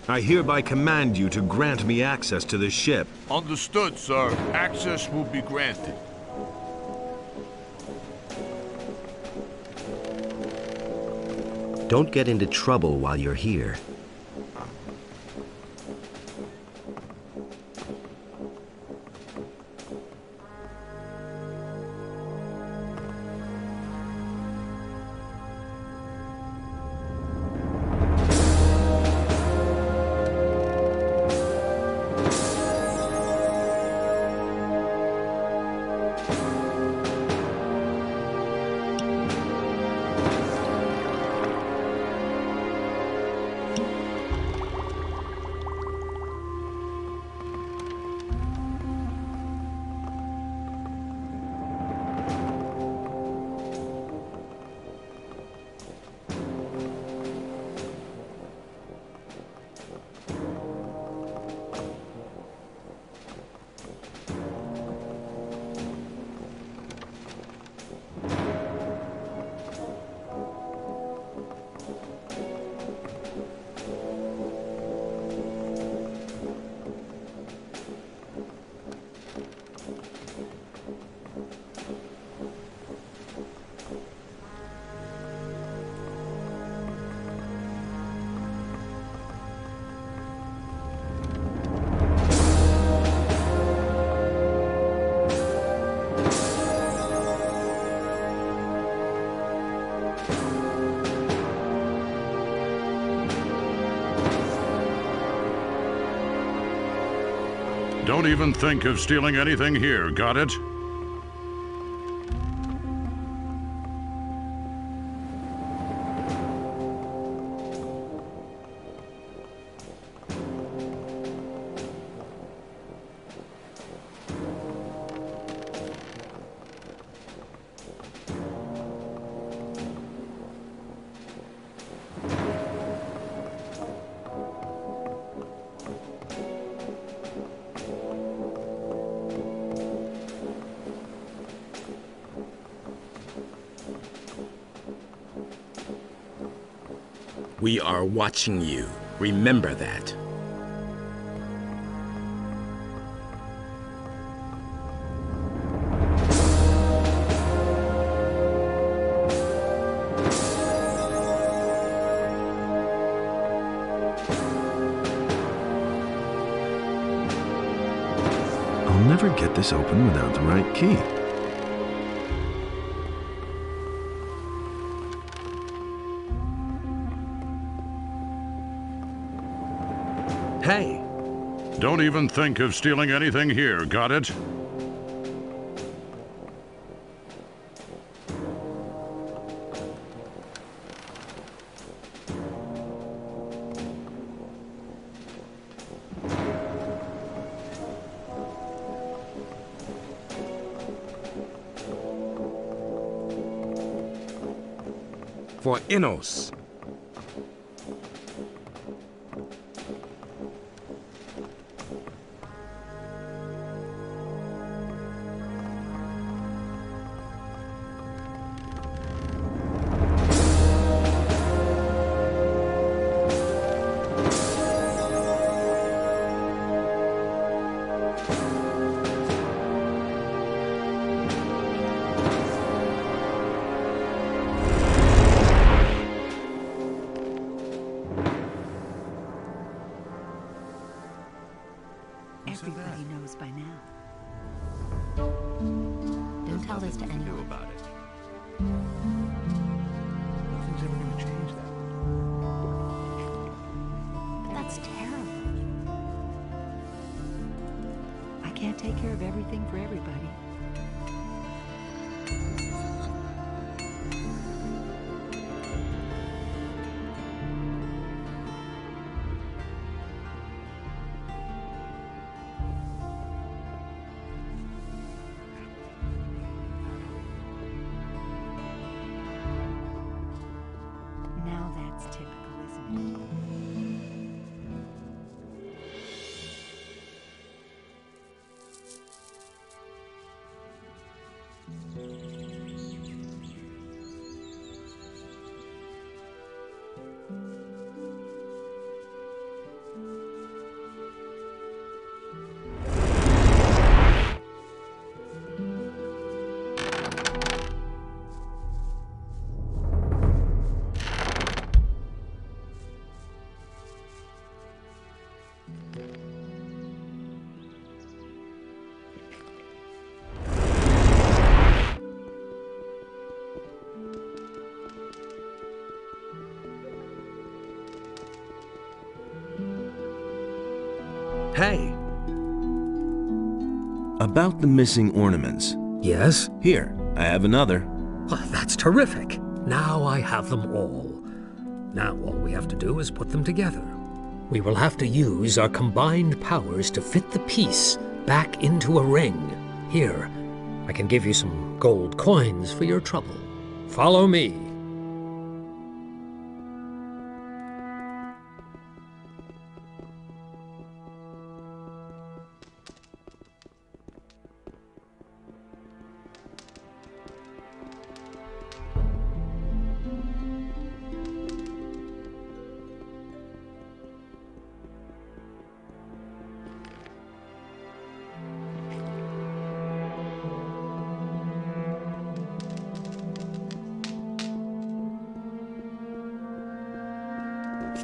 I hereby command you to grant me access to the ship. Understood, sir. Access will be granted. Don't get into trouble while you're here. Don't even think of stealing anything here, got it? We are watching you. Remember that. I'll never get this open without the right key. Hey! Don't even think of stealing anything here, got it? for Immerse. Everybody knows by now. Don't tell this to anyone. About it. Nothing's ever going to change that. But that's terrible. I can't take care of everything for everybody. Now that's typical, isn't it? Hey! About the missing ornaments. Yes? Here, I have another. Oh, that's terrific. Now I have them all. Now all we have to do is put them together. We will have to use our combined powers to fit the piece back into a ring. Here, I can give you some gold coins for your trouble. Follow me.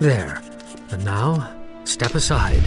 There. And now, step aside.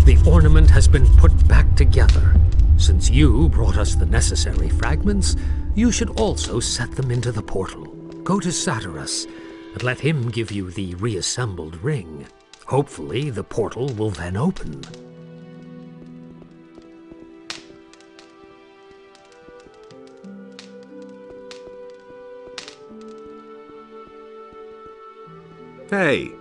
the ornament has been put back together. Since you brought us the necessary fragments, you should also set them into the portal. Go to Satyrus and let him give you the reassembled ring. Hopefully, the portal will then open. Hey!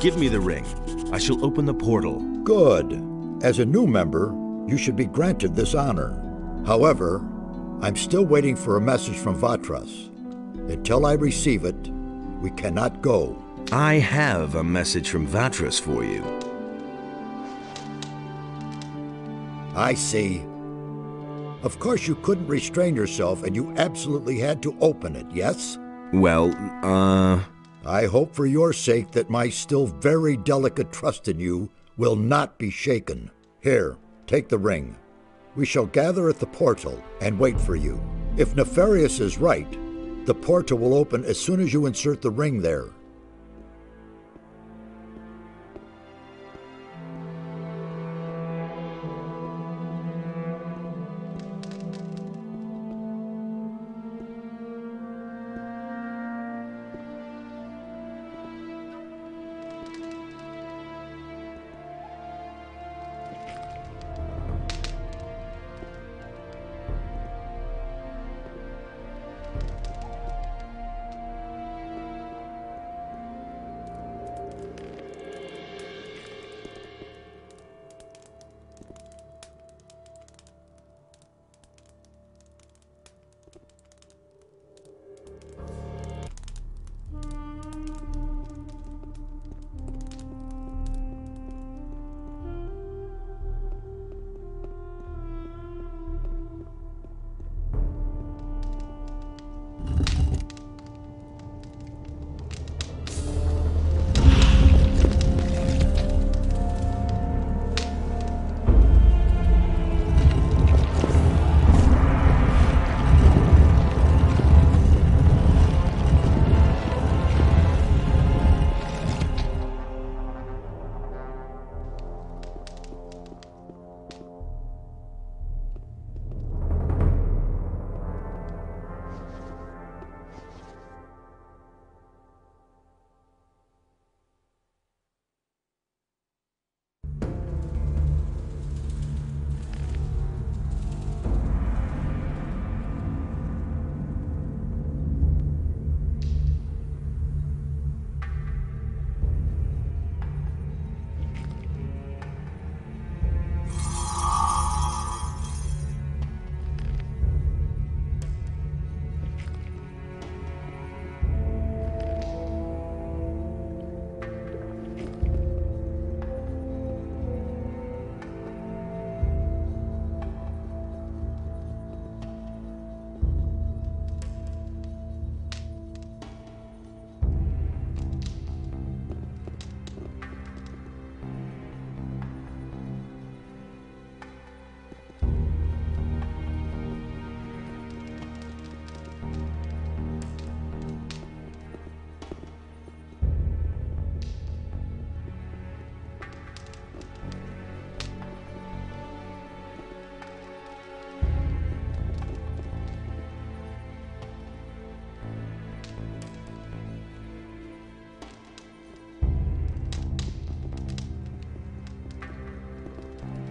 Give me the ring. I shall open the portal. Good. As a new member, you should be granted this honor. However, I'm still waiting for a message from Vatras. Until I receive it, we cannot go. I have a message from Vatras for you. I see. Of course you couldn't restrain yourself and you absolutely had to open it, yes? Well, I hope for your sake that my still very delicate trust in you will not be shaken. Here, take the ring. We shall gather at the portal and wait for you. If Nefarious is right, the portal will open as soon as you insert the ring there.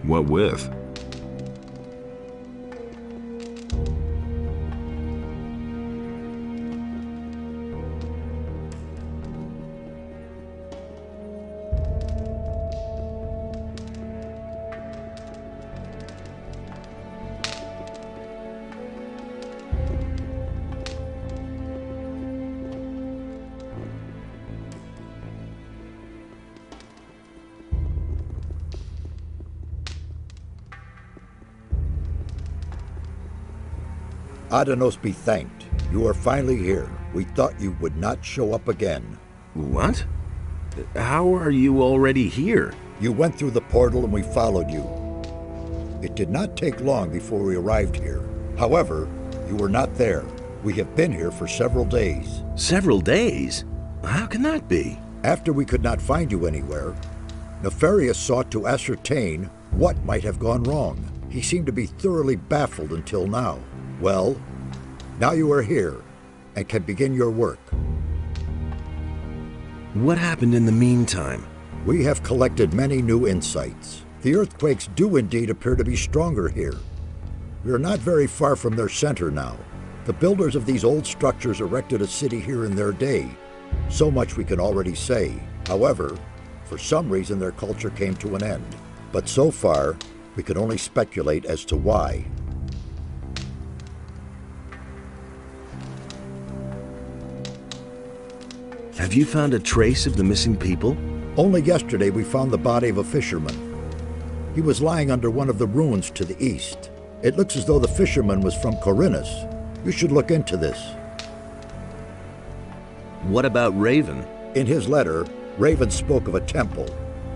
What with? Adanos be thanked. You are finally here. We thought you would not show up again. What? How are you already here? You went through the portal and we followed you. It did not take long before we arrived here. However, you were not there. We have been here for several days. Several days? How can that be? After we could not find you anywhere, Nefarious sought to ascertain what might have gone wrong. He seemed to be thoroughly baffled until now. Well, now you are here and can begin your work. What happened in the meantime? We have collected many new insights. The earthquakes do indeed appear to be stronger here. We are not very far from their center now. The builders of these old structures erected a city here in their day. So much we can already say. However, for some reason their culture came to an end. But so far, we can only speculate as to why. Have you found a trace of the missing people? Only yesterday we found the body of a fisherman. He was lying under one of the ruins to the east. It looks as though the fisherman was from Corinus. You should look into this. What about Raven? In his letter, Raven spoke of a temple,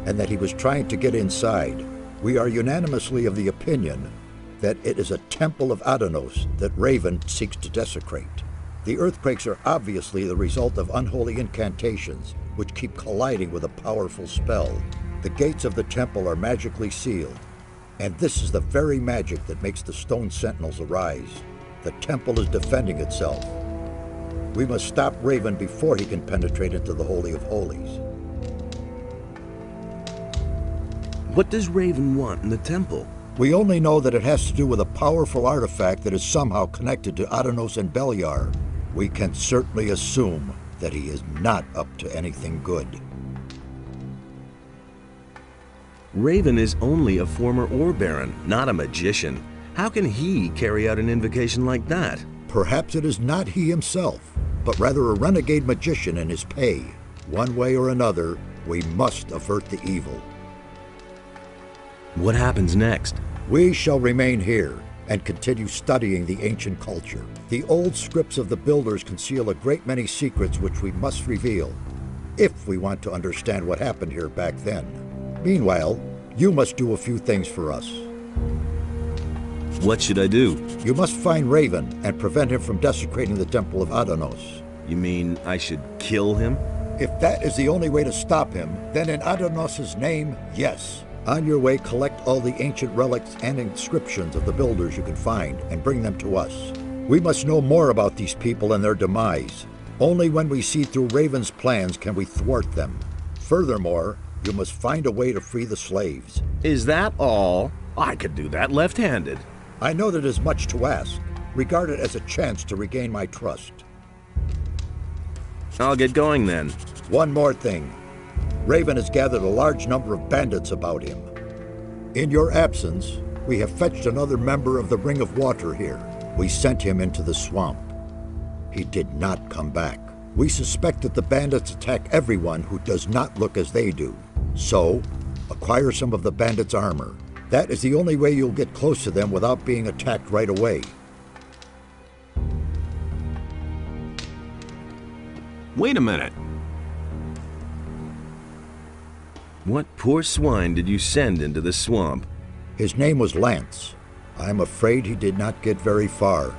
and that he was trying to get inside. We are unanimously of the opinion that it is a temple of Adanos that Raven seeks to desecrate. The earthquakes are obviously the result of unholy incantations, which keep colliding with a powerful spell. The gates of the temple are magically sealed, and this is the very magic that makes the stone sentinels arise. The temple is defending itself. We must stop Raven before he can penetrate into the Holy of Holies. What does Raven want in the temple? We only know that it has to do with a powerful artifact that is somehow connected to Adanos and Beliar. We can certainly assume that he is not up to anything good. Raven is only a former Ore Baron, not a magician. How can he carry out an invocation like that? Perhaps it is not he himself, but rather a renegade magician in his pay. One way or another, we must avert the evil. What happens next? We shall remain here and continue studying the ancient culture. The old scripts of the builders conceal a great many secrets which we must reveal, if we want to understand what happened here back then. Meanwhile, you must do a few things for us. What should I do? You must find Raven and prevent him from desecrating the Temple of Adanos. You mean I should kill him? If that is the only way to stop him, then in Adanos' name, yes. On your way, collect all the ancient relics and inscriptions of the builders you can find and bring them to us. We must know more about these people and their demise. Only when we see through Raven's plans can we thwart them. Furthermore, you must find a way to free the slaves. Is that all? I could do that left-handed. I know that is much to ask. Regard it as a chance to regain my trust. I'll get going then. One more thing. Raven has gathered a large number of bandits about him. In your absence, we have fetched another member of the Ring of Water here. We sent him into the swamp. He did not come back. We suspect that the bandits attack everyone who does not look as they do. So, acquire some of the bandits' armor. That is the only way you'll get close to them without being attacked right away. Wait a minute. What poor swine did you send into the swamp? His name was Lance. I'm afraid he did not get very far.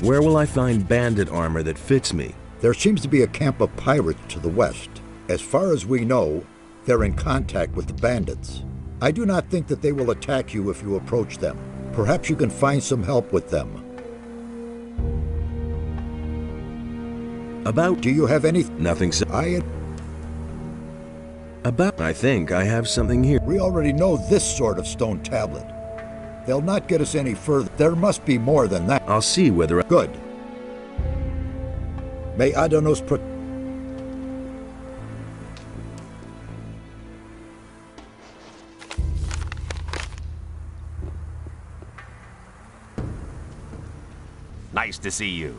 Where will I find bandit armor that fits me? There seems to be a camp of pirates to the west. As far as we know, they're in contact with the bandits. I do not think that they will attack you if you approach them. Perhaps you can find some help with them. About... Do you have any... Nothing, sir. I think I have something here. We already know this sort of stone tablet. They'll not get us any further. There must be more than that. I'll see whether... Good. May Adanos protect... Nice to see you.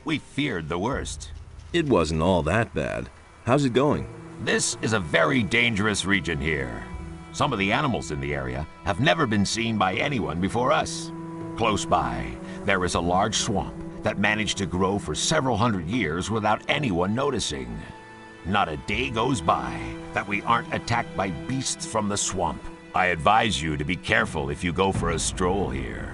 We feared the worst. It wasn't all that bad. How's it going? This is a very dangerous region here. Some of the animals in the area have never been seen by anyone before us. Close by, there is a large swamp that managed to grow for several hundred years without anyone noticing. Not a day goes by that we aren't attacked by beasts from the swamp. I advise you to be careful if you go for a stroll here.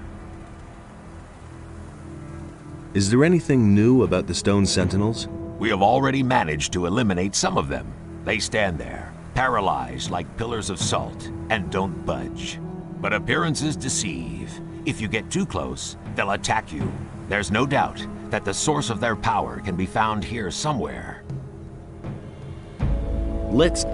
Is there anything new about the Stone Sentinels? We have already managed to eliminate some of them. They stand there, paralyzed like pillars of salt, and don't budge. But appearances deceive. If you get too close, they'll attack you. There's no doubt that the source of their power can be found here somewhere. Let's...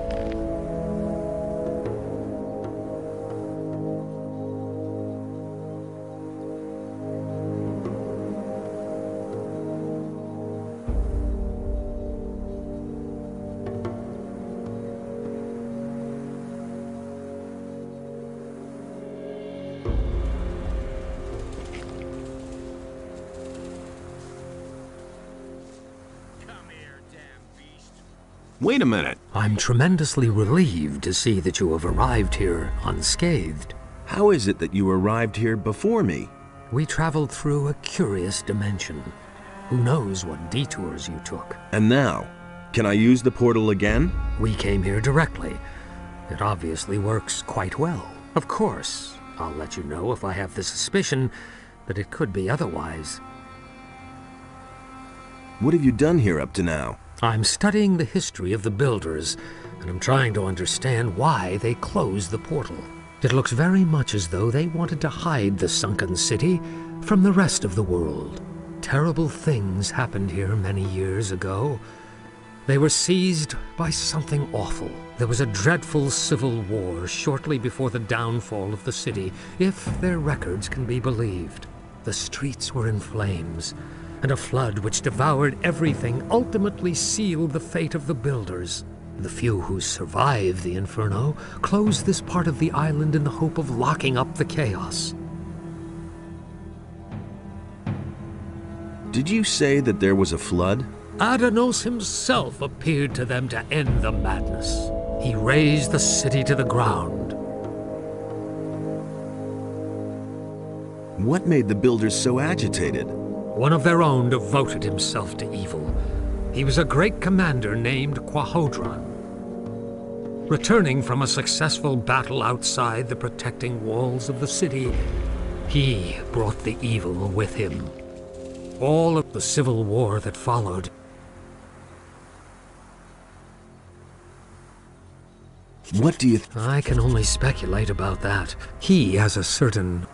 Wait a minute. I'm tremendously relieved to see that you have arrived here unscathed. How is it that you arrived here before me? We traveled through a curious dimension. Who knows what detours you took? And now, can I use the portal again? We came here directly. It obviously works quite well. Of course, I'll let you know if I have the suspicion that it could be otherwise. What have you done here up to now? I'm studying the history of the builders, and I'm trying to understand why they closed the portal. It looks very much as though they wanted to hide the sunken city from the rest of the world. Terrible things happened here many years ago. They were seized by something awful. There was a dreadful civil war shortly before the downfall of the city, if their records can be believed. The streets were in flames, and a flood which devoured everything ultimately sealed the fate of the builders. The few who survived the inferno closed this part of the island in the hope of locking up the chaos. Did you say that there was a flood? Adanos himself appeared to them to end the madness. He razed the city to the ground. What made the builders so agitated? One of their own devoted himself to evil. He was a great commander named Quahodron. Returning from a successful battle outside the protecting walls of the city, he brought the evil with him. All of the civil war that followed. What do you I can only speculate about that. He has a certain...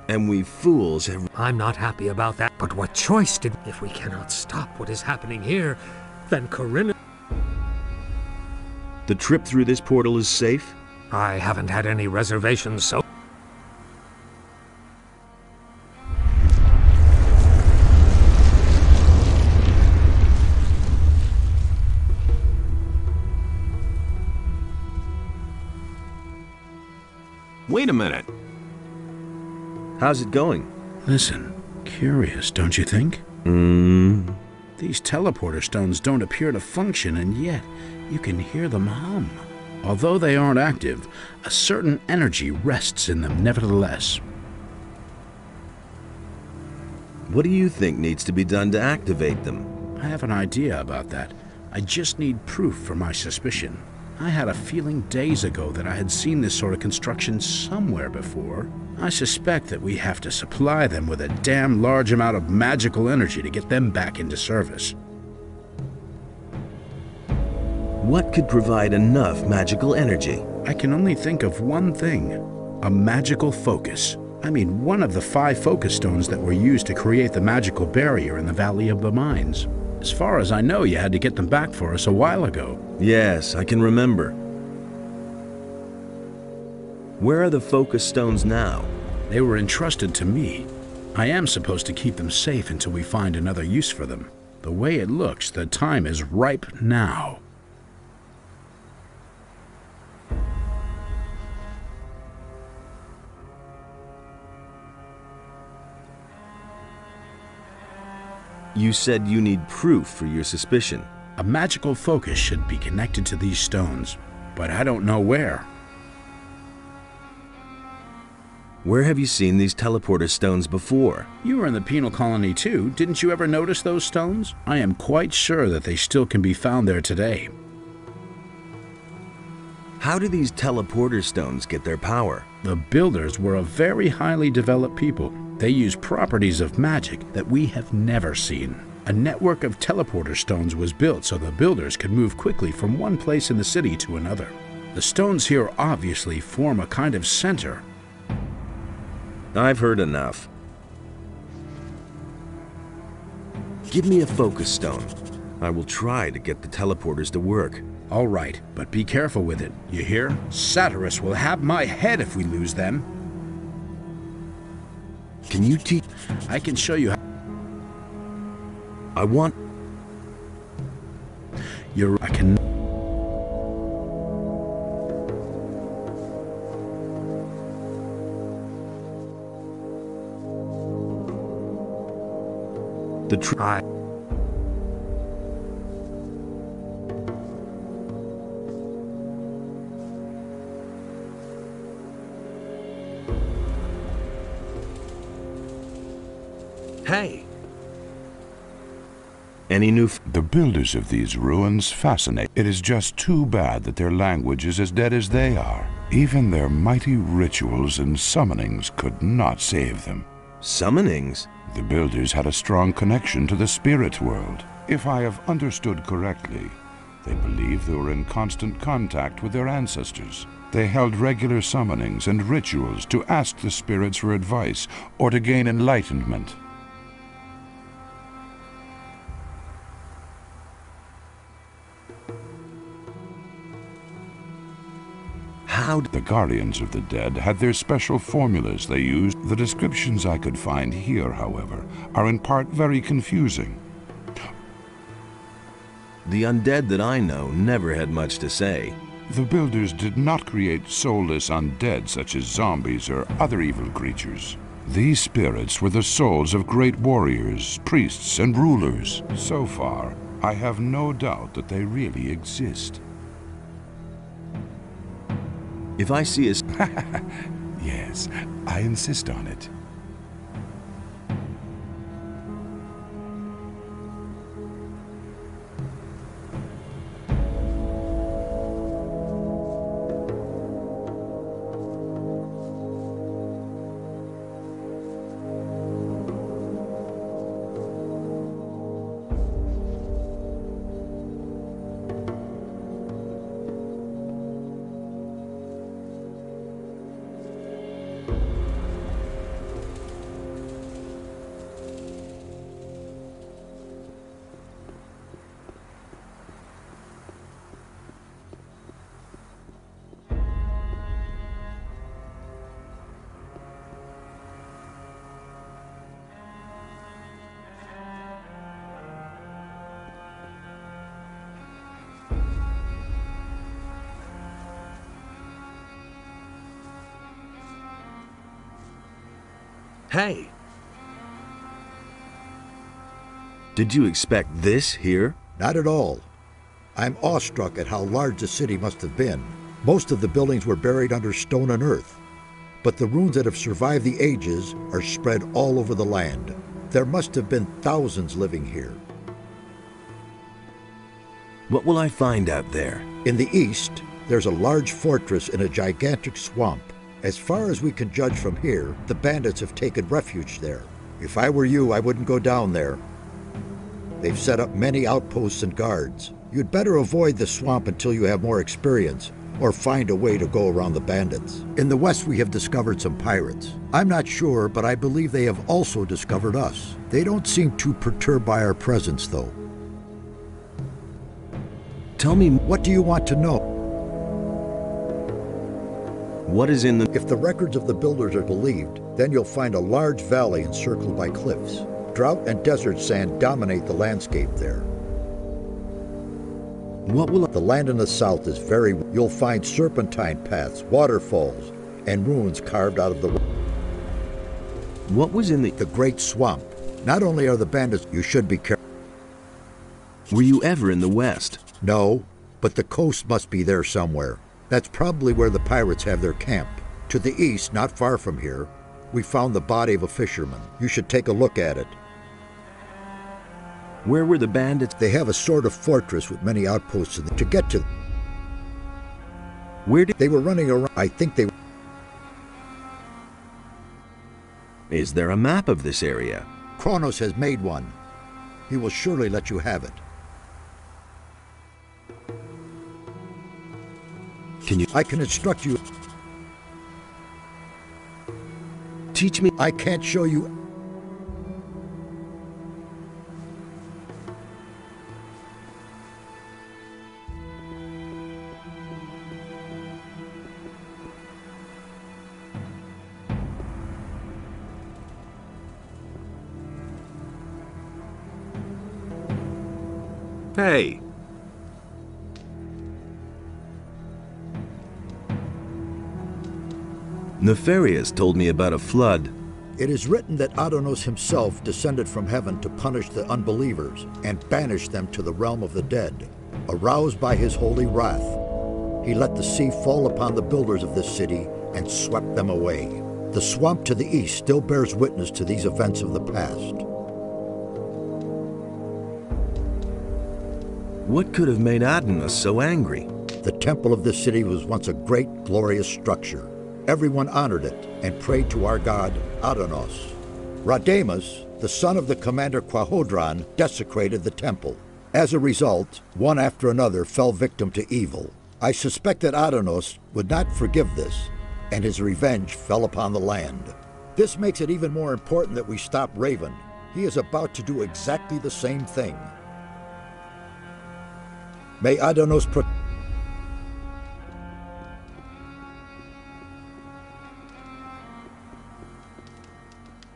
And we fools have... I'm not happy about that, but what choice did... If we cannot stop what is happening here, then Corinna... The trip through this portal is safe? I haven't had any reservations, so... Wait a minute. How's it going? Listen, curious, don't you think? These teleporter stones don't appear to function, and yet you can hear them hum. Although they aren't active, a certain energy rests in them nevertheless. What do you think needs to be done to activate them? I have an idea about that. I just need proof for my suspicion. I had a feeling days ago that I had seen this sort of construction somewhere before. I suspect that we have to supply them with a damn large amount of magical energy to get them back into service. What could provide enough magical energy? I can only think of one thing. A magical focus. I mean, one of the 5 focus stones that were used to create the magical barrier in the Valley of the Mines. As far as I know, you had to get them back for us a while ago. Yes, I can remember. Where are the focus stones now? They were entrusted to me. I am supposed to keep them safe until we find another use for them. The way it looks, the time is ripe now. You said you need proof for your suspicion. A magical focus should be connected to these stones, but I don't know where. Where have you seen these teleporter stones before? You were in the penal colony too. Didn't you ever notice those stones? I am quite sure that they still can be found there today. How do these teleporter stones get their power? The builders were a very highly developed people. They use properties of magic that we have never seen. A network of teleporter stones was built so the builders could move quickly from one place in the city to another. The stones here obviously form a kind of center. I've heard enough. Give me a focus stone. I will try to get the teleporters to work. All right, but be careful with it. You hear? Satyrus will have my head if we lose them. Can you teach? I can show you how. I want... I can... The try. Hey. Any new... The builders of these ruins fascinate. It is just too bad that their language is as dead as they are. Even their mighty rituals and summonings could not save them. Summonings? The builders had a strong connection to the spirit world. If I have understood correctly, they believed they were in constant contact with their ancestors. They held regular summonings and rituals to ask the spirits for advice or to gain enlightenment. How the guardians of the dead had their special formulas they used. The descriptions I could find here, however, are in part very confusing. The undead that I know never had much to say. The builders did not create soulless undead such as zombies or other evil creatures. These spirits were the souls of great warriors, priests, and rulers. So far, I have no doubt that they really exist. If I see a... Yes, I insist on it. Hey! Did you expect this here? Not at all. I'm awestruck at how large the city must have been. Most of the buildings were buried under stone and earth, but the ruins that have survived the ages are spread all over the land. There must have been thousands living here. What will I find out there? In the east, there's a large fortress in a gigantic swamp. As far as we can judge from here, the bandits have taken refuge there. If I were you, I wouldn't go down there. They've set up many outposts and guards. You'd better avoid the swamp until you have more experience, or find a way to go around the bandits. In the west, we have discovered some pirates. I'm not sure, but I believe they have also discovered us. They don't seem too perturbed by our presence, though. Tell me, what do you want to know? What is in the... If the records of the builders are believed, then you'll find a large valley encircled by cliffs. Drought and desert sand dominate the landscape there. What will... The land in the south is very... You'll find serpentine paths, waterfalls, and ruins carved out of the... What was in the... The Great Swamp. Not only are the bandits... You should be careful. Were you ever in the west? No, but the coast must be there somewhere. That's probably where the pirates have their camp. To the east, not far from here, we found the body of a fisherman. You should take a look at it. Where were the bandits? They have a sort of fortress with many outposts in to get to. Where did... They were running around. I think they... Is there a map of this area? Kronos has made one. he will surely let you have it. I can instruct you. Teach me. I can't show you. Hey! Nefarious told me about a flood. It is written that Adonos himself descended from heaven to punish the unbelievers and banish them to the realm of the dead. Aroused by his holy wrath, he let the sea fall upon the builders of this city and swept them away. The swamp to the east still bears witness to these events of the past. What could have made Adonos so angry? The temple of this city was once a great, glorious structure. Everyone honored it and prayed to our god, Adonos. Radamas, the son of the commander Quahodron, desecrated the temple. As a result, one after another fell victim to evil. I suspect that Adonos would not forgive this, and his revenge fell upon the land. This makes it even more important that we stop Raven. He is about to do exactly the same thing. May Adonos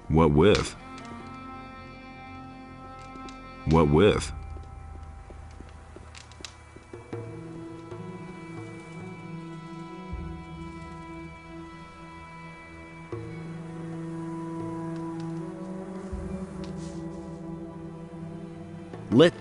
What with? What with? Let